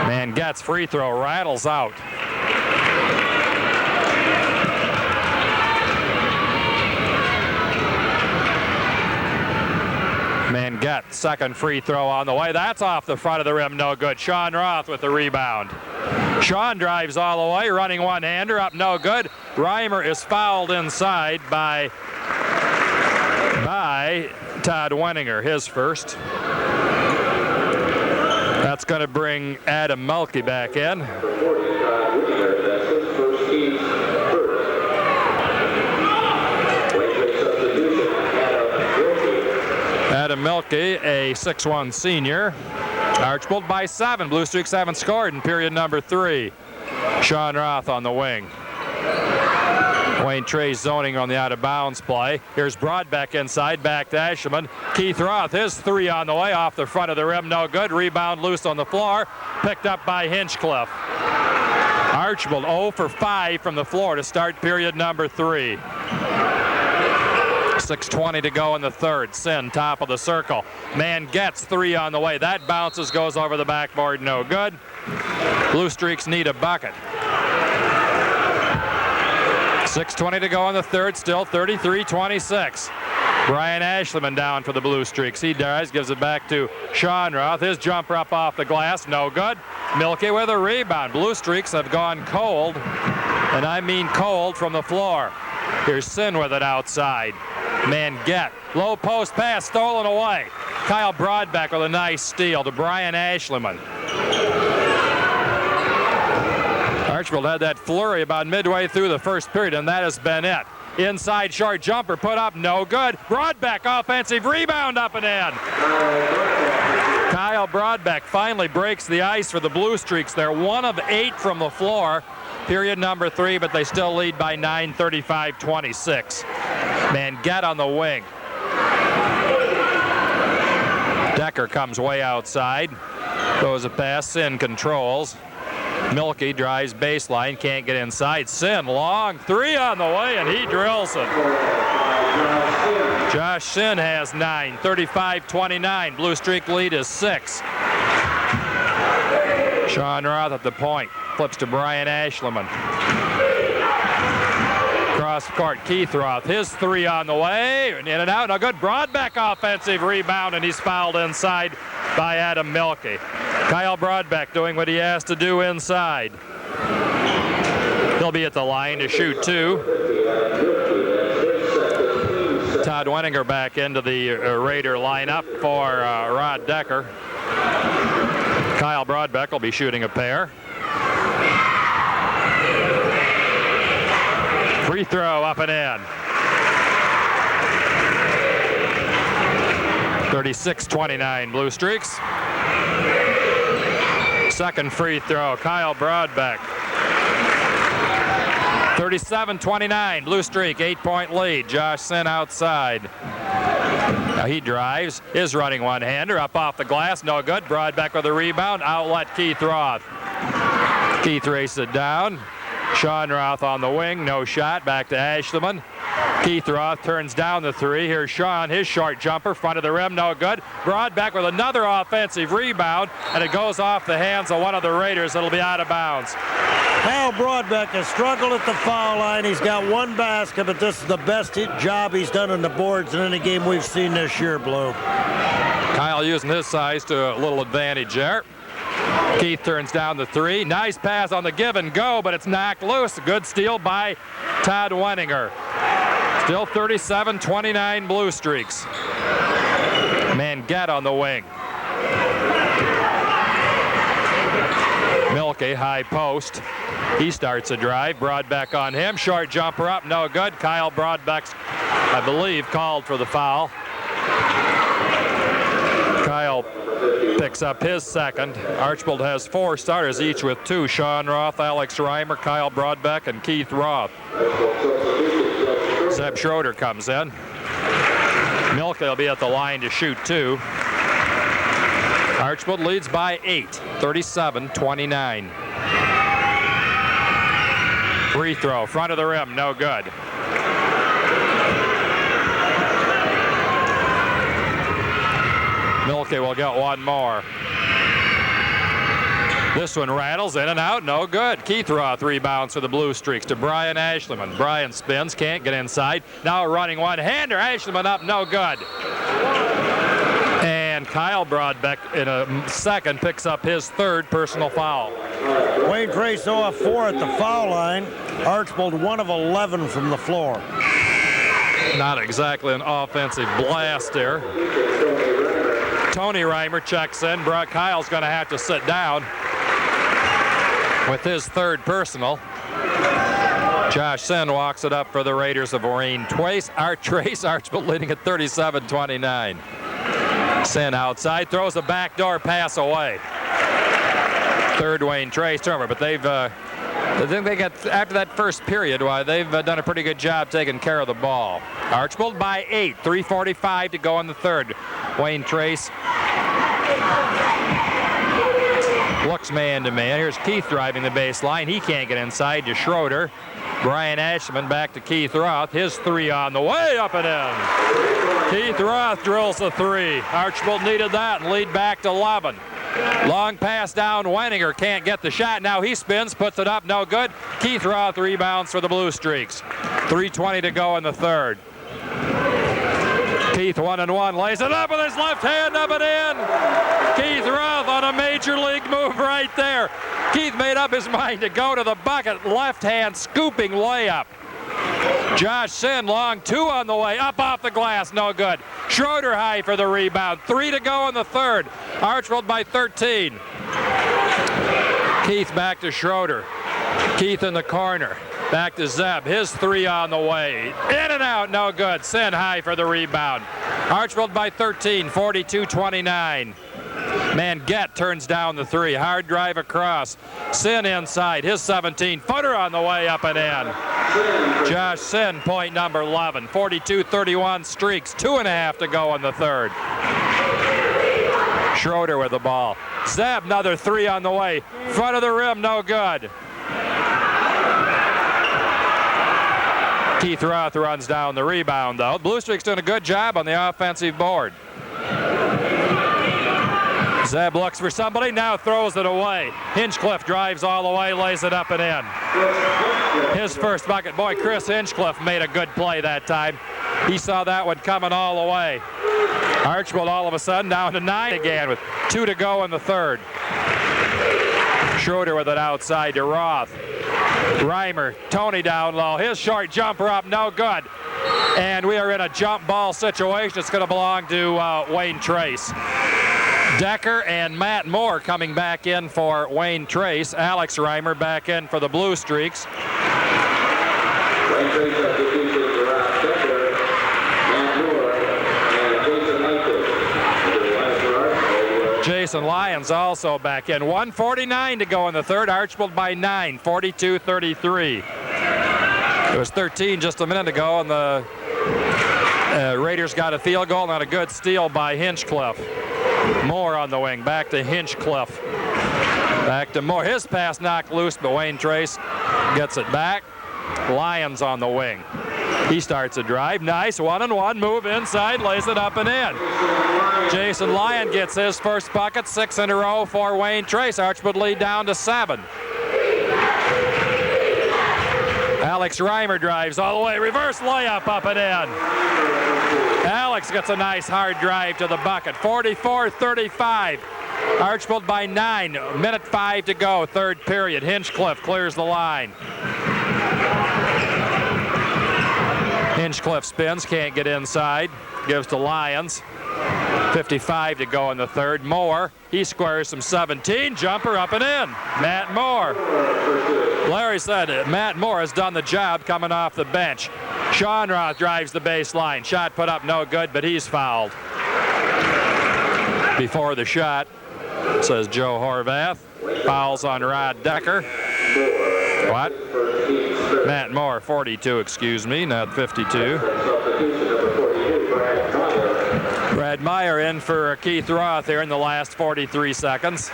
Manget's free throw rattles out. Manget, second free throw on the way. That's off the front of the rim, no good. Sean Roth with the rebound. Sean drives all the way, running one-hander up, no good. Reimer is fouled inside by Todd Wenninger, his first. That's going to bring Adam Mulkey back in. Adam Milkey, a 6'1" senior. Archbold by 7. Blue Streaks haven't scored in period number 3. Sean Roth on the wing. Wayne Trey's zoning on the out-of-bounds play. Here's Broadbeck inside, back to Ashelman. Keith Roth, his 3 on the way, off the front of the rim, no good. Rebound loose on the floor, picked up by Hinchcliffe. Archbold 0 for 5 from the floor to start period number 3. 6:20 to go in the third. Sin, top of the circle. Manget's 3 on the way. That bounces, goes over the backboard, no good. Blue Streaks need a bucket. 6:20 to go in the third, still 33-26. Brian Ashelman down for the Blue Streaks. He dives, gives it back to Sean Roth. His jumper up off the glass, no good. Milkey with a rebound. Blue Streaks have gone cold, and I mean cold from the floor. Here's Sin with it outside. Manget, low post pass, stolen away. Kyle Broadbeck with a nice steal to Brian Ashelman. Archbold had that flurry about midway through the first period, and that has been it. Inside short jumper put up, no good. Broadbeck offensive rebound up and in. Kyle Broadbeck finally breaks the ice for the Blue Streaks. They're 1 of 8 from the floor, period number 3, but they still lead by 9, 35-26. Manget on the wing. Decker comes way outside. Throws a pass, Sin controls. Milkey drives baseline, can't get inside. Sin, long 3 on the way, and he drills it. Josh Sin has 9, 35-29. Blue Streak lead is 6. Sean Roth at the point, flips to Brian Ashelman. Cross court, Keith Roth, his 3 on the way, in and out, no good. Broadbeck offensive rebound, and he's fouled inside by Adam Milkey. Kyle Broadbeck doing what he has to do inside. He'll be at the line to shoot 2. Todd Wenninger back into the Raider lineup for Rod Decker. Kyle Broadbeck will be shooting a pair. Free throw up and in. 36-29 Blue Streaks. Second free throw, Kyle Broadbeck. 37-29 Blue Streak, 8-point lead. Josh Sin outside. Now he drives, is running one-hander, up off the glass, no good. Broadbeck with a rebound, outlet Keith Roth. Keith races it down. Sean Roth on the wing, no shot, back to Ashelman. Keith Roth turns down the 3. Here's Sean, his short jumper, front of the rim, no good. Broadbeck with another offensive rebound, and it goes off the hands of one of the Raiders. It'll be out of bounds. Kyle Broadbeck has struggled at the foul line. He's got 1 basket, but this is the best job he's done on the boards in any game we've seen this year, Blue. Kyle using his size to a little advantage there. Keith turns down the 3. Nice pass on the give and go, but it's knocked loose. Good steal by Todd Wenninger. Still 37-29 Blue Streaks. Manget on the wing. Milkey Milke, high post. He starts a drive. Broadbeck on him. Short jumper up, no good. Kyle Broadbeck's, I believe, called for the foul. Kyle picks up his second. Archbold has 4 starters, each with 2. Sean Roth, Alex Reimer, Kyle Broadbeck, and Keith Roth. Zeb Schroeder comes in. Milke will be at the line to shoot 2. Archbold leads by 8, 37-29. Free throw, front of the rim, no good. Milke will get one more. This one rattles in and out, no good. Keith Roth rebounds for the Blue Streaks to Brian Ashleyman. Brian spins, can't get inside. Now running one-hander, Ashleyman up, no good. And Kyle Broadbeck in a second picks up his 3rd personal foul. Wayne Trace 0 of 4 at the foul line. Archbold 1 of 11 from the floor. Not exactly an offensive blast there. Tony Reimer checks in. Kyle's going to have to sit down with his 3rd personal. Josh Sin walks it up for the Raiders of Wayne Trace. Archbold leading at 37-29. Sin outside, throws a backdoor pass away. 3rd Wayne Trace turnover, but I think they got, after that first period, they've done a pretty good job taking care of the ball. Archbold by 8, 3:45 to go in the 3rd. Wayne Trace looks man to man. Here's Keith driving the baseline. He can't get inside to Schroeder. Brian Ashman back to Keith Roth. His 3 on the way, up and in. Keith Roth drills the 3. Archbold needed that and lead back to 11. Long pass down, Weininger can't get the shot. Now he spins, puts it up, no good. Keith Roth rebounds for the Blue Streaks. 3:20 to go in the 3rd. Keith 1-and-1, lays it up with his left hand, up and in. Keith Roth on a major league move right there. Keith made up his mind to go to the bucket, left hand scooping layup. Josh Sin, long 2 on the way, up off the glass, no good. Schroeder high for the rebound, 3 to go in the 3rd. Archbold by 13. Keith back to Schroeder. Keith in the corner. Back to Zeb, his 3 on the way. In and out, no good. Sin high for the rebound. Archbold by 13, 42-29. Manget turns down the 3. Hard drive across. Sin inside, his 17-footer on the way, up and in. Josh Sin, point number 11. 42-31 Streaks, 2.5 to go in the 3rd. Schroeder with the ball. Zeb, another 3 on the way. Front of the rim, no good. Keith Roth runs down the rebound, though. Blue Streak's doing a good job on the offensive board. Zeb looks for somebody, now throws it away. Hinchcliffe drives all the way, lays it up and in. His first bucket. Boy, Chris Hinchcliffe made a good play that time. He saw that one coming all the way. Archbold all of a sudden down to 9 again with 2 to go in the 3rd. Schroeder with it outside to Roth. Reimer, Tony down low. His short jumper up, no good. And we are in a jump ball situation. It's going to belong to Wayne Trace. Decker and Matt Moore coming back in for Wayne Trace. Alex Reimer back in for the Blue Streaks. Jason Lyons also back in. 1:49 to go in the 3rd. Archbold by 9, 42-33. It was 13 just a minute ago, and the Raiders got a field goal and a good steal by Hinchcliffe. Moore on the wing, back to Hinchcliffe. Back to Moore. His pass knocked loose, but Wayne Trace gets it back. Lyons on the wing. He starts a drive. Nice 1-on-1 move inside, lays it up and in. Jason Lyon gets his first bucket, 6 in a row for Wayne Trace. Archbold lead down to 7. Alex Reimer drives all the way. Reverse layup up and in. Alex gets a nice hard drive to the bucket. 44-35. Archbold by 9. Minute 5 to go, 3rd period. Hinchcliffe clears the line. Hinchcliffe spins, can't get inside. Gives to Lyons. 55 to go in the third. Moore, he squares some 17. Jumper up and in. Matt Moore. Larry said Matt Moore has done the job coming off the bench. Sean Roth drives the baseline. Shot put up no good, but he's fouled. Before the shot, says Joe Horvath. Fouls on Rod Decker. What? Matt Moore, 42, excuse me, not 52. Brad Meyer in for Keith Roth here in the last 43 seconds.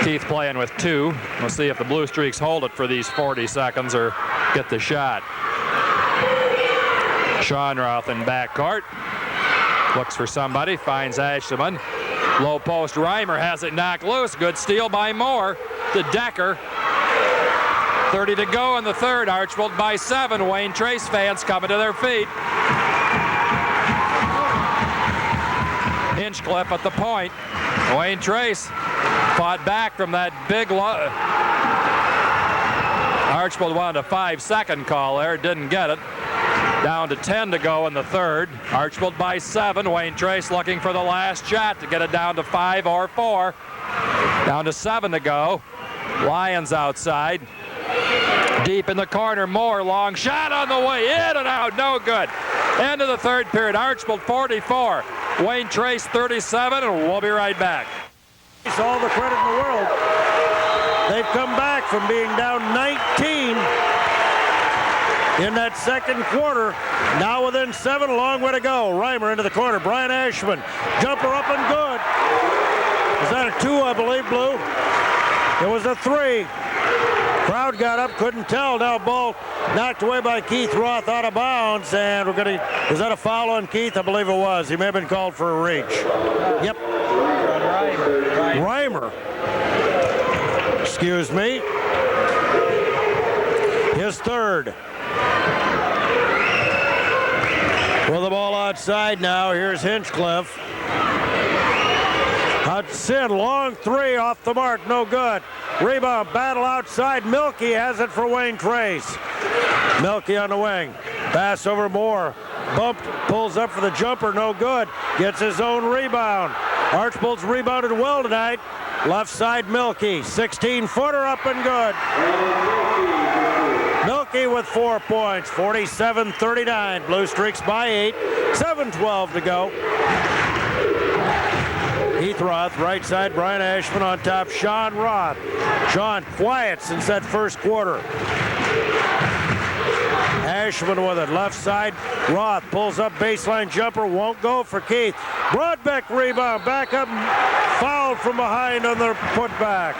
Keith playing with 2. We'll see if the Blue Streaks hold it for these 40 seconds or get the shot. Sean Roth in backcourt. Looks for somebody, finds Ashman. Low post, Reimer has it knocked loose. Good steal by Moore to Decker. 30 to go in the third. Archbold by 7. Wayne Trace fans coming to their feet. Hinchcliffe at the point. Wayne Trace fought back from that big Archbold wanted a 5-second call there, didn't get it. Down to 10 to go in the third. Archbold by 7. Wayne Trace looking for the last shot to get it down to 5 or 4. Down to 7 to go. Lions outside. Deep in the corner, Moore, long shot on the way, in and out, no good. End of the third period, Archbold 44, Wayne Trace 37, and we'll be right back. It's all the credit in the world. They've come back from being down 19 in that second quarter. Now within 7, a long way to go. Reimer into the corner, Brian Ashman, jumper up and good. Was that a 2, I believe, Blue? It was a 3. Crowd got up, couldn't tell. Now ball knocked away by Keith Roth out of bounds, and we're going to, is that a foul on Keith? I believe it was. He may have been called for a reach. Yep. Reimer. Excuse me. His third. With the ball outside now, here's Hinchcliffe. Sin, long 3 off the mark, no good. Rebound, battle outside. Milky has it for Wayne Trace. Milky on the wing. Pass over Moore. Bumped, pulls up for the jumper, no good. Gets his own rebound. Archbold's rebounded well tonight. Left side, Milky. 16-footer up and good. Milky with 4 points. 47-39. Blue Streaks by 8. 7:12 to go. Keith Roth, right side, Brian Ashman on top, Sean Roth. Sean quiet since that first quarter. Ashman with it, left side, Roth pulls up baseline jumper, won't go for Keith. Broadbeck rebound, back up, fouled from behind on the putback.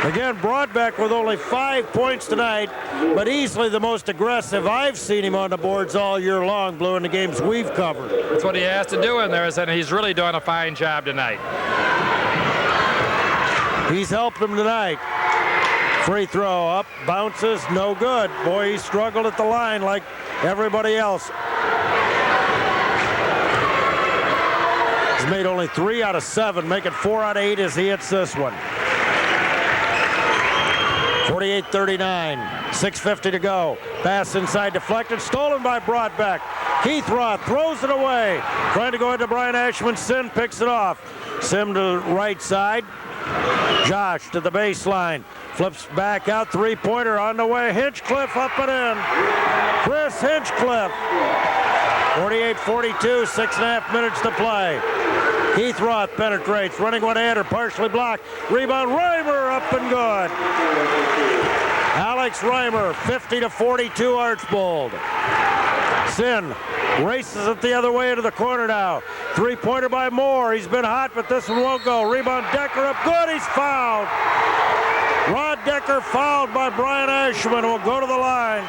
Again, Broadbeck with only 5 points tonight, but easily the most aggressive I've seen him on the boards all year long, Blue, in the games we've covered. That's what he has to do in there, and he's really doing a fine job tonight. He's helped them tonight. Free throw up, bounces, no good. Boy, he struggled at the line like everybody else. He's made only 3 out of 7, making 4 out of 8 as he hits this one. 48-39, 6:50 to go. Pass inside, deflected, stolen by Broadbeck. Keith Roth throws it away. Trying to go into Brian Ashman. Sim picks it off. Sim to the right side. Josh to the baseline. Flips back out, 3-pointer on the way. Hinchcliffe up and in. Chris Hinchcliffe. 48-42, 6.5 minutes to play. Keith Roth penetrates, running one-hander, partially blocked. Rebound, Reimer up and good. Alex Reimer, 50-42 Archbold. Sin races it the other way into the corner now. 3-pointer by Moore. He's been hot, but this one won't go. Rebound, Decker up good. He's fouled. Rod Decker fouled by Brian Ashman. Will go to the line.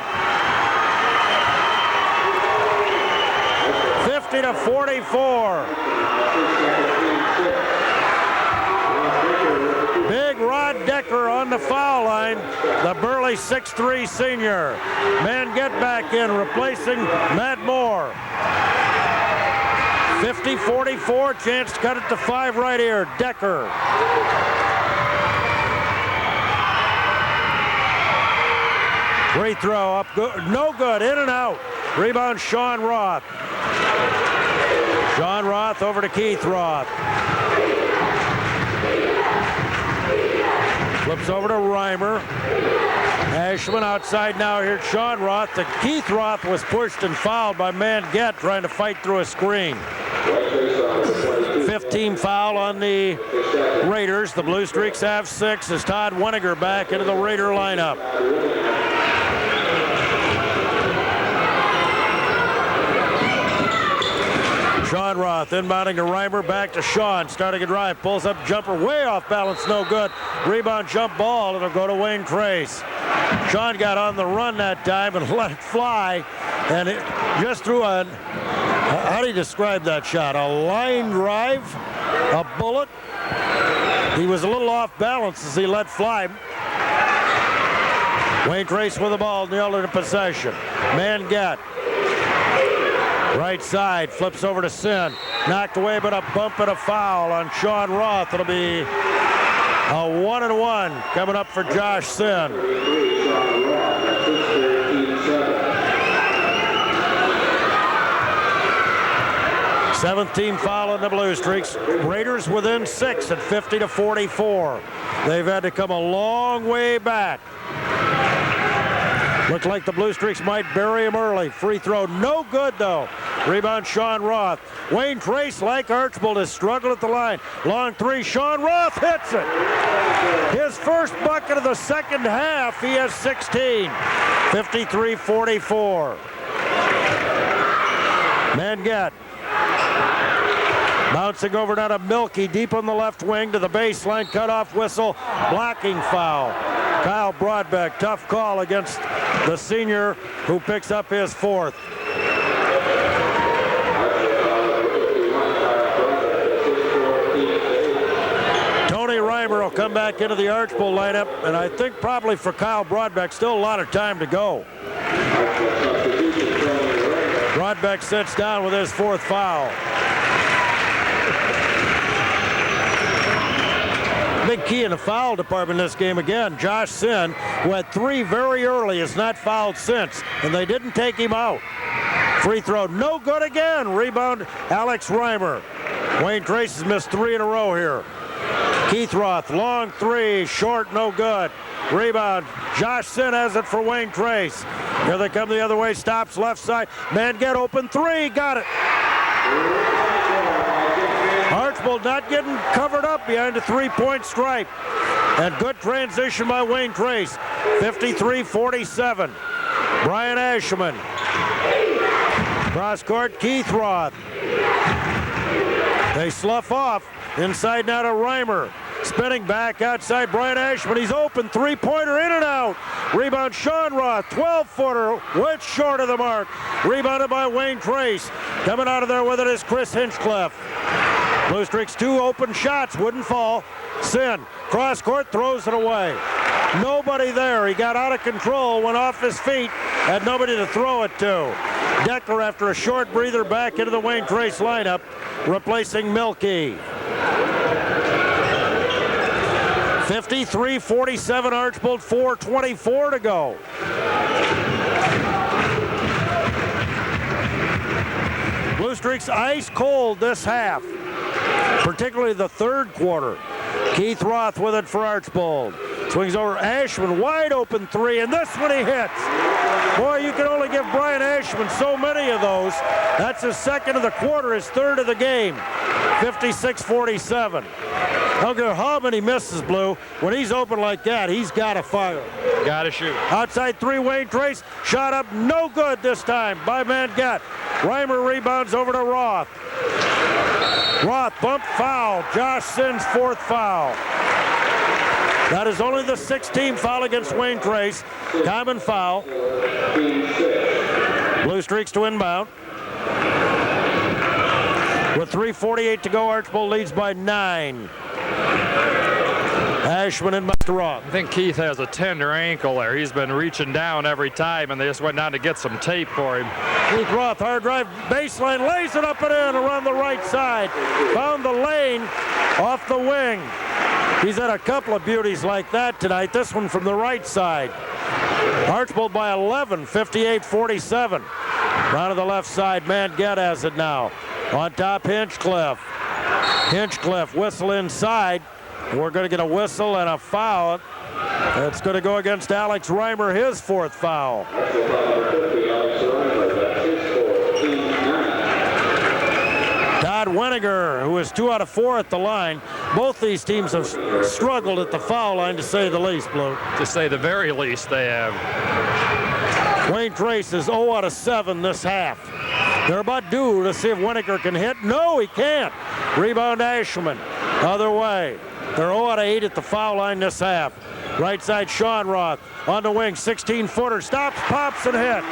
50-44. Big Rod Decker on the foul line. The burly 6'3" senior. Man get back in, replacing Matt Moore. 50-44, chance to cut it to 5 right here. Decker. Free throw up, good, no good, in and out. Rebound, Sean Roth. Sean Roth over to Keith Roth. Flips over to Reimer. Ashman outside now here. Sean Roth. The Keith Roth was pushed and fouled by Manget trying to fight through a screen. 15 foul on the Raiders. The Blue Streaks have 6 as Todd Weniger back into the Raider lineup. Sean Roth inbounding to Reimer, back to Sean, starting a drive, pulls up jumper, way off balance, no good. Rebound jump ball, it'll go to Wayne Trace. Sean got on the run that time and let it fly, and it just threw a, how do you describe that shot? A line drive, a bullet. He was a little off balance as he let fly. Wayne Trace with the ball, nailed it in possession. Mangat. Right side, flips over to Sin. Knocked away, but a bump and a foul on Sean Roth. It'll be a 1-and-1 coming up for Josh Sin. Seventh team foul on the Blue Streaks. Raiders within 6 at 50-44. They've had to come a long way back. Looked like the Blue Streaks might bury him early. Free throw, no good though. Rebound, Sean Roth. Wayne Trace, like Archbold, has struggled at the line. Long three, Sean Roth hits it. His first bucket of the second half. He has 16. 53-44. Mangat. Bouncing over now to Milky, deep on the left wing to the baseline, cutoff whistle, blocking foul. Kyle Broadbeck, tough call against the senior who picks up his 4th. Tony Reimer will come back into the Archbold lineup, and I think probably for Kyle Broadbeck, still a lot of time to go. Broadbeck sits down with his 4th foul. Big key in the foul department in this game again. Josh Sin, who had 3 very early, has not fouled since, and they didn't take him out. Free throw, no good again. Rebound, Alex Reimer. Wayne Trace has missed 3 in a row here. Keith Roth, long 3, short, no good. Rebound, Josh Sin has it for Wayne Trace. Here they come the other way, stops left side. Manget open 3, got it. Archbold not getting covered up behind a 3-point stripe. And good transition by Wayne Trace. 53-47. Brian Ashman. Cross court, Keith Roth. They slough off. Inside now to Reimer. Spinning back outside Brian Ashman. He's open, 3-pointer in and out. Rebound Sean Roth, 12-footer, way short of the mark. Rebounded by Wayne Trace. Coming out of there with it is Chris Hinchcliffe. Blue Streaks 2 open shots, wouldn't fall. Sin, cross court, throws it away. Nobody there. He got out of control, went off his feet, had nobody to throw it to. Decker, after a short breather, back into the Wayne Trace lineup, replacing Milky. 53-47, Archbold, 4:24 to go. Blue Streaks ice cold this half, particularly the third quarter. Keith Roth with it for Archbold. Swings over Ashman, wide open 3, and this one he hits. Boy, you can only give Brian Ashman so many of those. That's his 2nd of the quarter, his 3rd of the game. 56-47. I don't care how many misses, Blue. When he's open like that, he's got to fire. Got to shoot. Outside 3, Wayne Trace. Shot up, no good this time by Mangat. Reimer rebounds over to Roth. Roth, bump foul. Josh Sin's 4th foul. That is only the 6th-team foul against Wayne Trace. Common foul. Blue Streaks to inbound. With 3:48 to go, Archbold leads by 9. Ashman and Roth. I think Keith has a tender ankle there. He's been reaching down every time, and they just went down to get some tape for him. Keith Roth, hard drive, baseline, lays it up and in around the right side. Found the lane off the wing. He's had a couple of beauties like that tonight. This one from the right side. Archbold by 11, 58-47. Down to the left side, Manget has it now. On top, Hinchcliffe. Hinchcliffe, whistle inside. We're going to get a whistle and a foul. It's going to go against Alex Reimer, his 4th foul. Todd Weniger, who is 2 out of 4 at the line. Both these teams have struggled at the foul line, to say the least, Blue. To say the very least, they have. Wayne Trace is 0 out of 7 this half. They're about due to see if Weniger can hit. No, he can't. Rebound Ashelman. Other way. They're 0 out of 8 at the foul line this half. Right side, Sean Roth. On the wing, 16-footer. Stops, pops, and hits.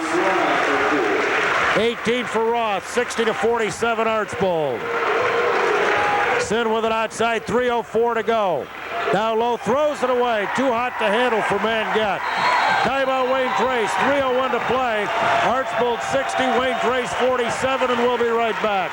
18 for Roth, 60-47 Archbold. Sin with it outside, 3:04 to go. Down low, throws it away. Too hot to handle for Manget. Timeout Wayne Trace, 3:01 to play. Archbold 60, Wayne Trace 47, and we'll be right back.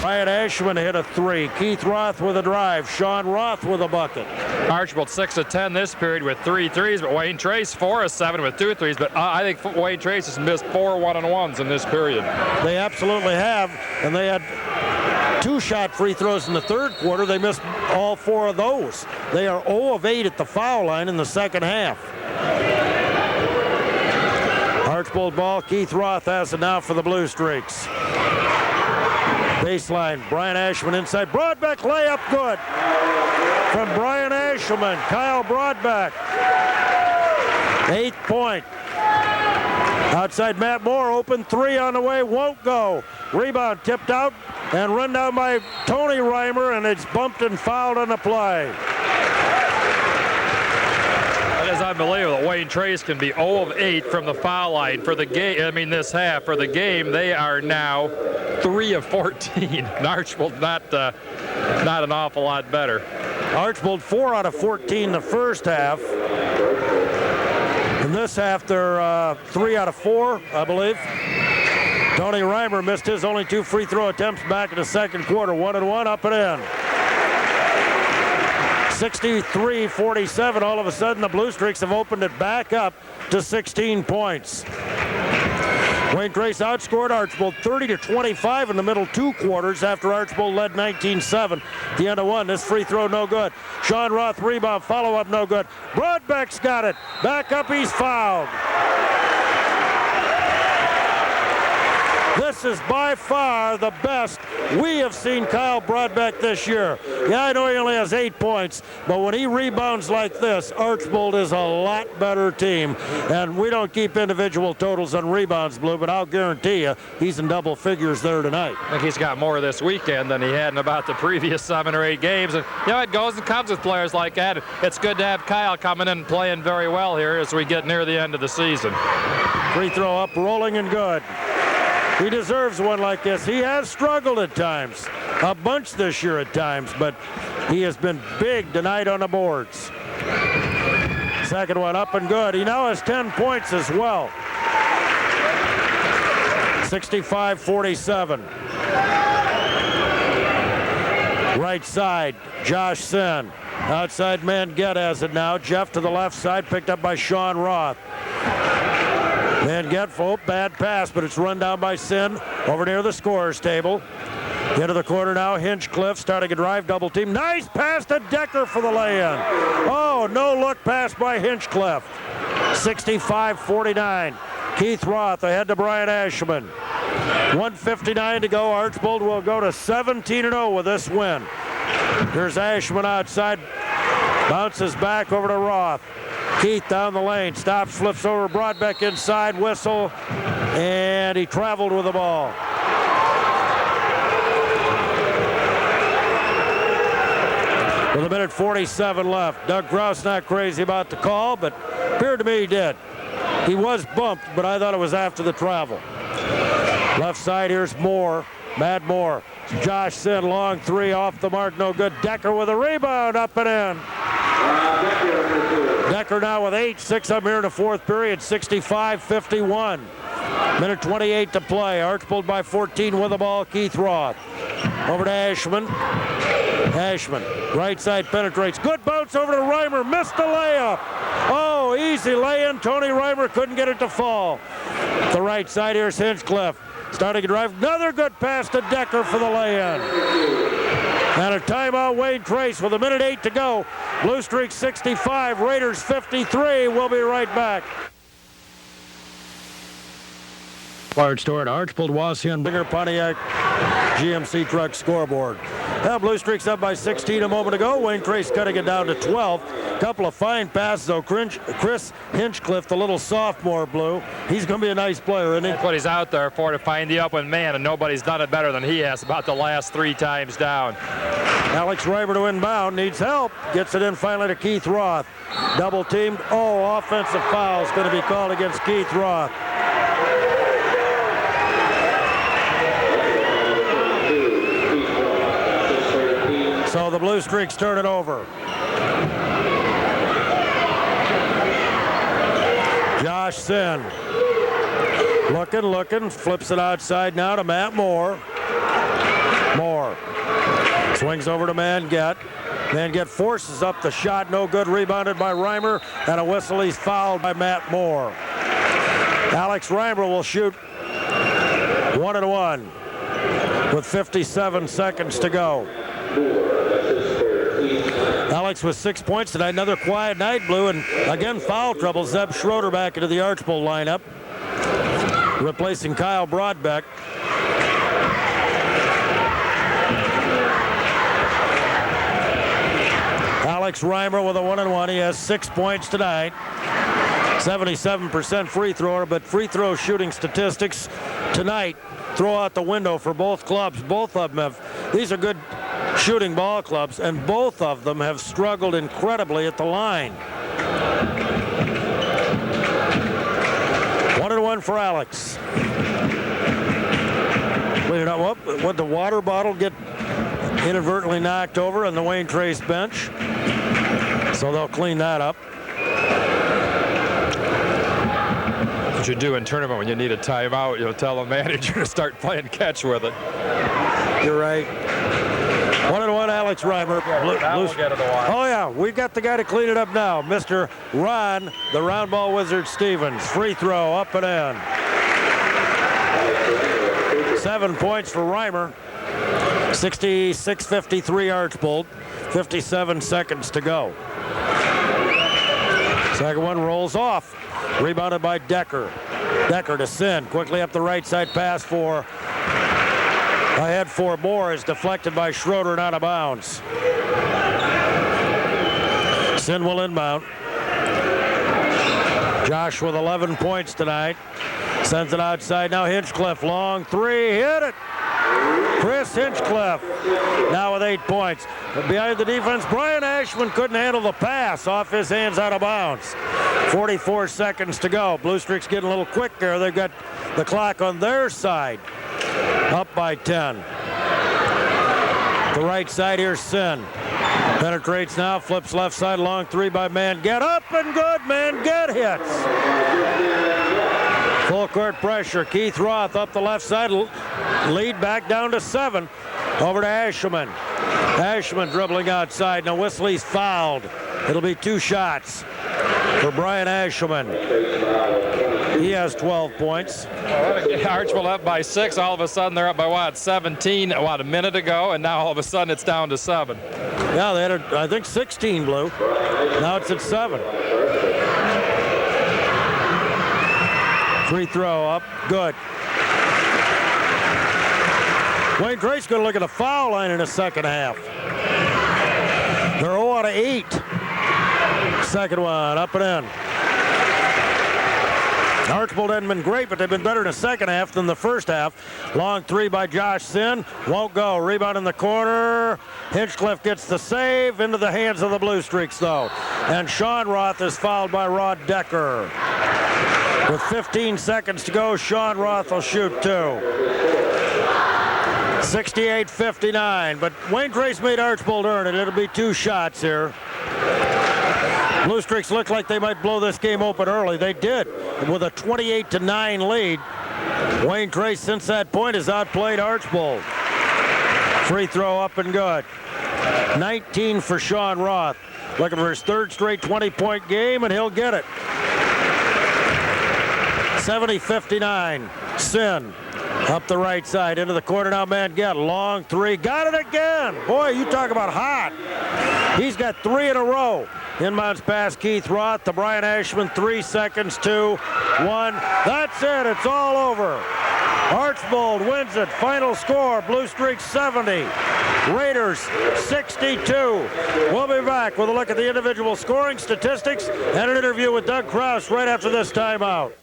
Ryan Ashman hit a 3. Keith Roth with a drive. Sean Roth with a bucket. Archbold 6 of 10 this period with 3 threes, but Wayne Trace 4 of 7 with 2 threes. But I think Wayne Trace has missed 4 1-on-1s in this period. They absolutely have, and they had 2 shot free throws in the 3rd quarter. They missed all 4 of those. They are 0 of 8 at the foul line in the 2nd half. Archbold ball. Keith Roth has it now for the Blue Streaks. Baseline, Brian Ashelman inside. Broadbeck layup good. From Brian Ashelman, Kyle Broadbeck. 8th point. Outside Matt Moore, open 3 on the way, won't go. Rebound tipped out and run down by Tony Reimer, and it's bumped and fouled on the play. That is unbelievable. Wayne Trace can be 0 of 8 from the foul line for the game. I mean, this half. For the game, they are now 3 of 14. And Archbold not an awful lot better. Archbold 4 out of 14 the first half. In this half, they're 3 out of 4, I believe. Tony Reimer missed his only 2 free throw attempts back in the 2nd quarter. 1-and-1, up and in. 63-47. All of a sudden, the Blue Streaks have opened it back up to 16 points. Wayne Trace outscored Archbold 30-25 in the middle 2 quarters after Archbold led 19-7. At the end of 1, this free throw no good. Sean Roth rebound, follow-up no good. Broadbeck's got it. Back up, he's fouled. This is by far the best we have seen Kyle Broadbeck this year. Yeah, I know he only has 8 points, but when he rebounds like this, Archbold is a lot better team. And we don't keep individual totals on rebounds, Blue, but I'll guarantee you he's in double figures there tonight. I think he's got more this weekend than he had in about the previous 7 or 8 games. And, you know, it goes and comes with players like that. It's good to have Kyle coming in and playing very well here as we get near the end of the season. Free throw up, rolling and good. He deserves one like this. He has struggled at times, a bunch this year at times, but he has been big tonight on the boards. Second one up and good. He now has 10 points as well. 65-47. Right side, Josh Sin. Outside Manget has it now. Jeff to the left side, picked up by Sean Roth. Manget, bad pass, but it's run down by Sin over near the scorer's table. Into the corner now, Hinchcliffe starting a drive, double team. Nice pass to Decker for the lay-in. Oh, no look pass by Hinchcliffe. 65-49. Keith Roth ahead to Brian Ashelman. 1:59 to go. Archbold will go to 17-0 with this win. Here's Ashelman outside. Bounces back over to Roth. Keith down the lane, stops, flips over, Broadbeck inside, whistle, and he traveled with the ball. With 1:47 left. Doug Grouse not crazy about the call, but appeared to me he did. He was bumped, but I thought it was after the travel. Left side, here's Moore, Matt Moore. Josh Sin, long 3 off the mark, no good. Decker with a rebound, up and in. Decker now with 8, 6 up here in the 4th period, 65-51. Minute 28 to play. Archbold by 14 with the ball. Keith Roth. Over to Ashman. Ashman, right side penetrates. Good bounce over to Reimer. Missed the layup. Oh, easy lay-in. Tony Reimer couldn't get it to fall. The right side, here's Hinchcliffe. Starting to drive. Another good pass to Decker for the lay-in. And a timeout, Wayne Trace with a minute 8 to go. Blue Streak 65, Raiders 53. We'll be right back. Large store at Archbold, Wasion, Bigger Pontiac GMC Truck scoreboard. Now Blue Streak's up by 16 a moment ago. Wayne Trace cutting it down to 12. Couple of fine passes though. Chris Hinchcliffe, the little sophomore Blue. He's going to be a nice player, isn't he? That's what he's out there for, to find the open man, and nobody's done it better than he has about the last 3 times down. Alex Reimer to inbound, needs help. Gets it in finally to Keith Roth. Double teamed. Oh, offensive foul is going to be called against Keith Roth. So the Blue Streaks turn it over. Josh Sinn. Looking, flips it outside now to Matt Moore. Moore swings over to Manget. Manget forces up the shot, no good, rebounded by Reimer, and a whistle. He's fouled by Matt Moore. Alex Reimer will shoot 1-1 with 57 seconds to go. Alex with 6 points tonight. Another quiet night, Blue, and again foul trouble. Zeb Schroeder back into the Archbold lineup, replacing Kyle Broadbeck. Alex Reimer with a 1-1. He has 6 points tonight. 77% free thrower, but free throw shooting statistics tonight throw out the window for both clubs. Both of them have. These are good shooting ball clubs, and both of them have struggled incredibly at the line. 1-1 for Alex. Would the water bottle get inadvertently knocked over on the Wayne Trace bench? So they'll clean that up. What you do in tournament when you need a timeout, you'll tell the manager to start playing catch with it. You're right. 1-1, Alex Reimer. We'll get to the wire. Oh, yeah, we've got the guy to clean it up now, Mr. Ron, the round ball wizard Stevens. Free throw, up and in. 7 points for Reimer. 66-53 Archbold. 57 seconds to go. Second one rolls off. Rebounded by Decker. Decker to Sinn. Quickly up the right side pass for ahead for Moore, is deflected by Schroeder and out of bounds. Sinn will inbound. Josh with 11 points tonight. Sends it outside. Now Hinchcliffe. Long three. Hit it. Chris Hinchcliffe now with 8 points. But behind the defense, Brian Ashman couldn't handle the pass. Off his hands, out of bounds. 44 seconds to go. Blue Streak's getting a little quick there. They've got the clock on their side. Up by 10. The right side here, Sinn. Penetrates now, flips left side, long three by Manget. Up and good, Manget hits. Full court pressure. Keith Roth up the left side. Lead back down to 7. Over to Ashman. Ashman dribbling outside. Now Whistle's fouled. It'll be 2 shots for Brian Ashman. He has 12 points. Archbold up by 6. All of a sudden they're up by 17 a minute ago, and now all of a sudden it's down to 7. Yeah, they had I think 16, Blue. Now it's at 7. Free throw up, good. Wayne Trace going to look at the foul line in the second half. They're 0 out of 8. Second one, up and in. Archbold hadn't been great, but they've been better in the second half than the first half. Long three by Josh Sinn. Won't go. Rebound in the corner. Hinchcliffe gets the save. Into the hands of the Blue Streaks, though. And Sean Roth is fouled by Rod Decker. With 15 seconds to go, Sean Roth will shoot 2. 68-59, but Wayne Trace made Archbold earn it. It'll be 2 shots here. Blue Streaks looked like they might blow this game open early. They did, with a 28-9 lead. Wayne Trace, since that point, has outplayed Archbold. Free throw up and good. 19 for Sean Roth. Looking for his third straight 20-point game, and he'll get it. 70-59. Sin. Up the right side, into the corner now, Manget. Long three. Got it again. Boy, you talk about hot. He's got 3 in a row. Inbounds pass, Keith Roth to Brian Ashman. 3 seconds, 2, 1. That's it. It's all over. Archbold wins it. Final score, Blue Streak 70. Raiders 62. We'll be back with a look at the individual scoring statistics and an interview with Doug Krause right after this timeout.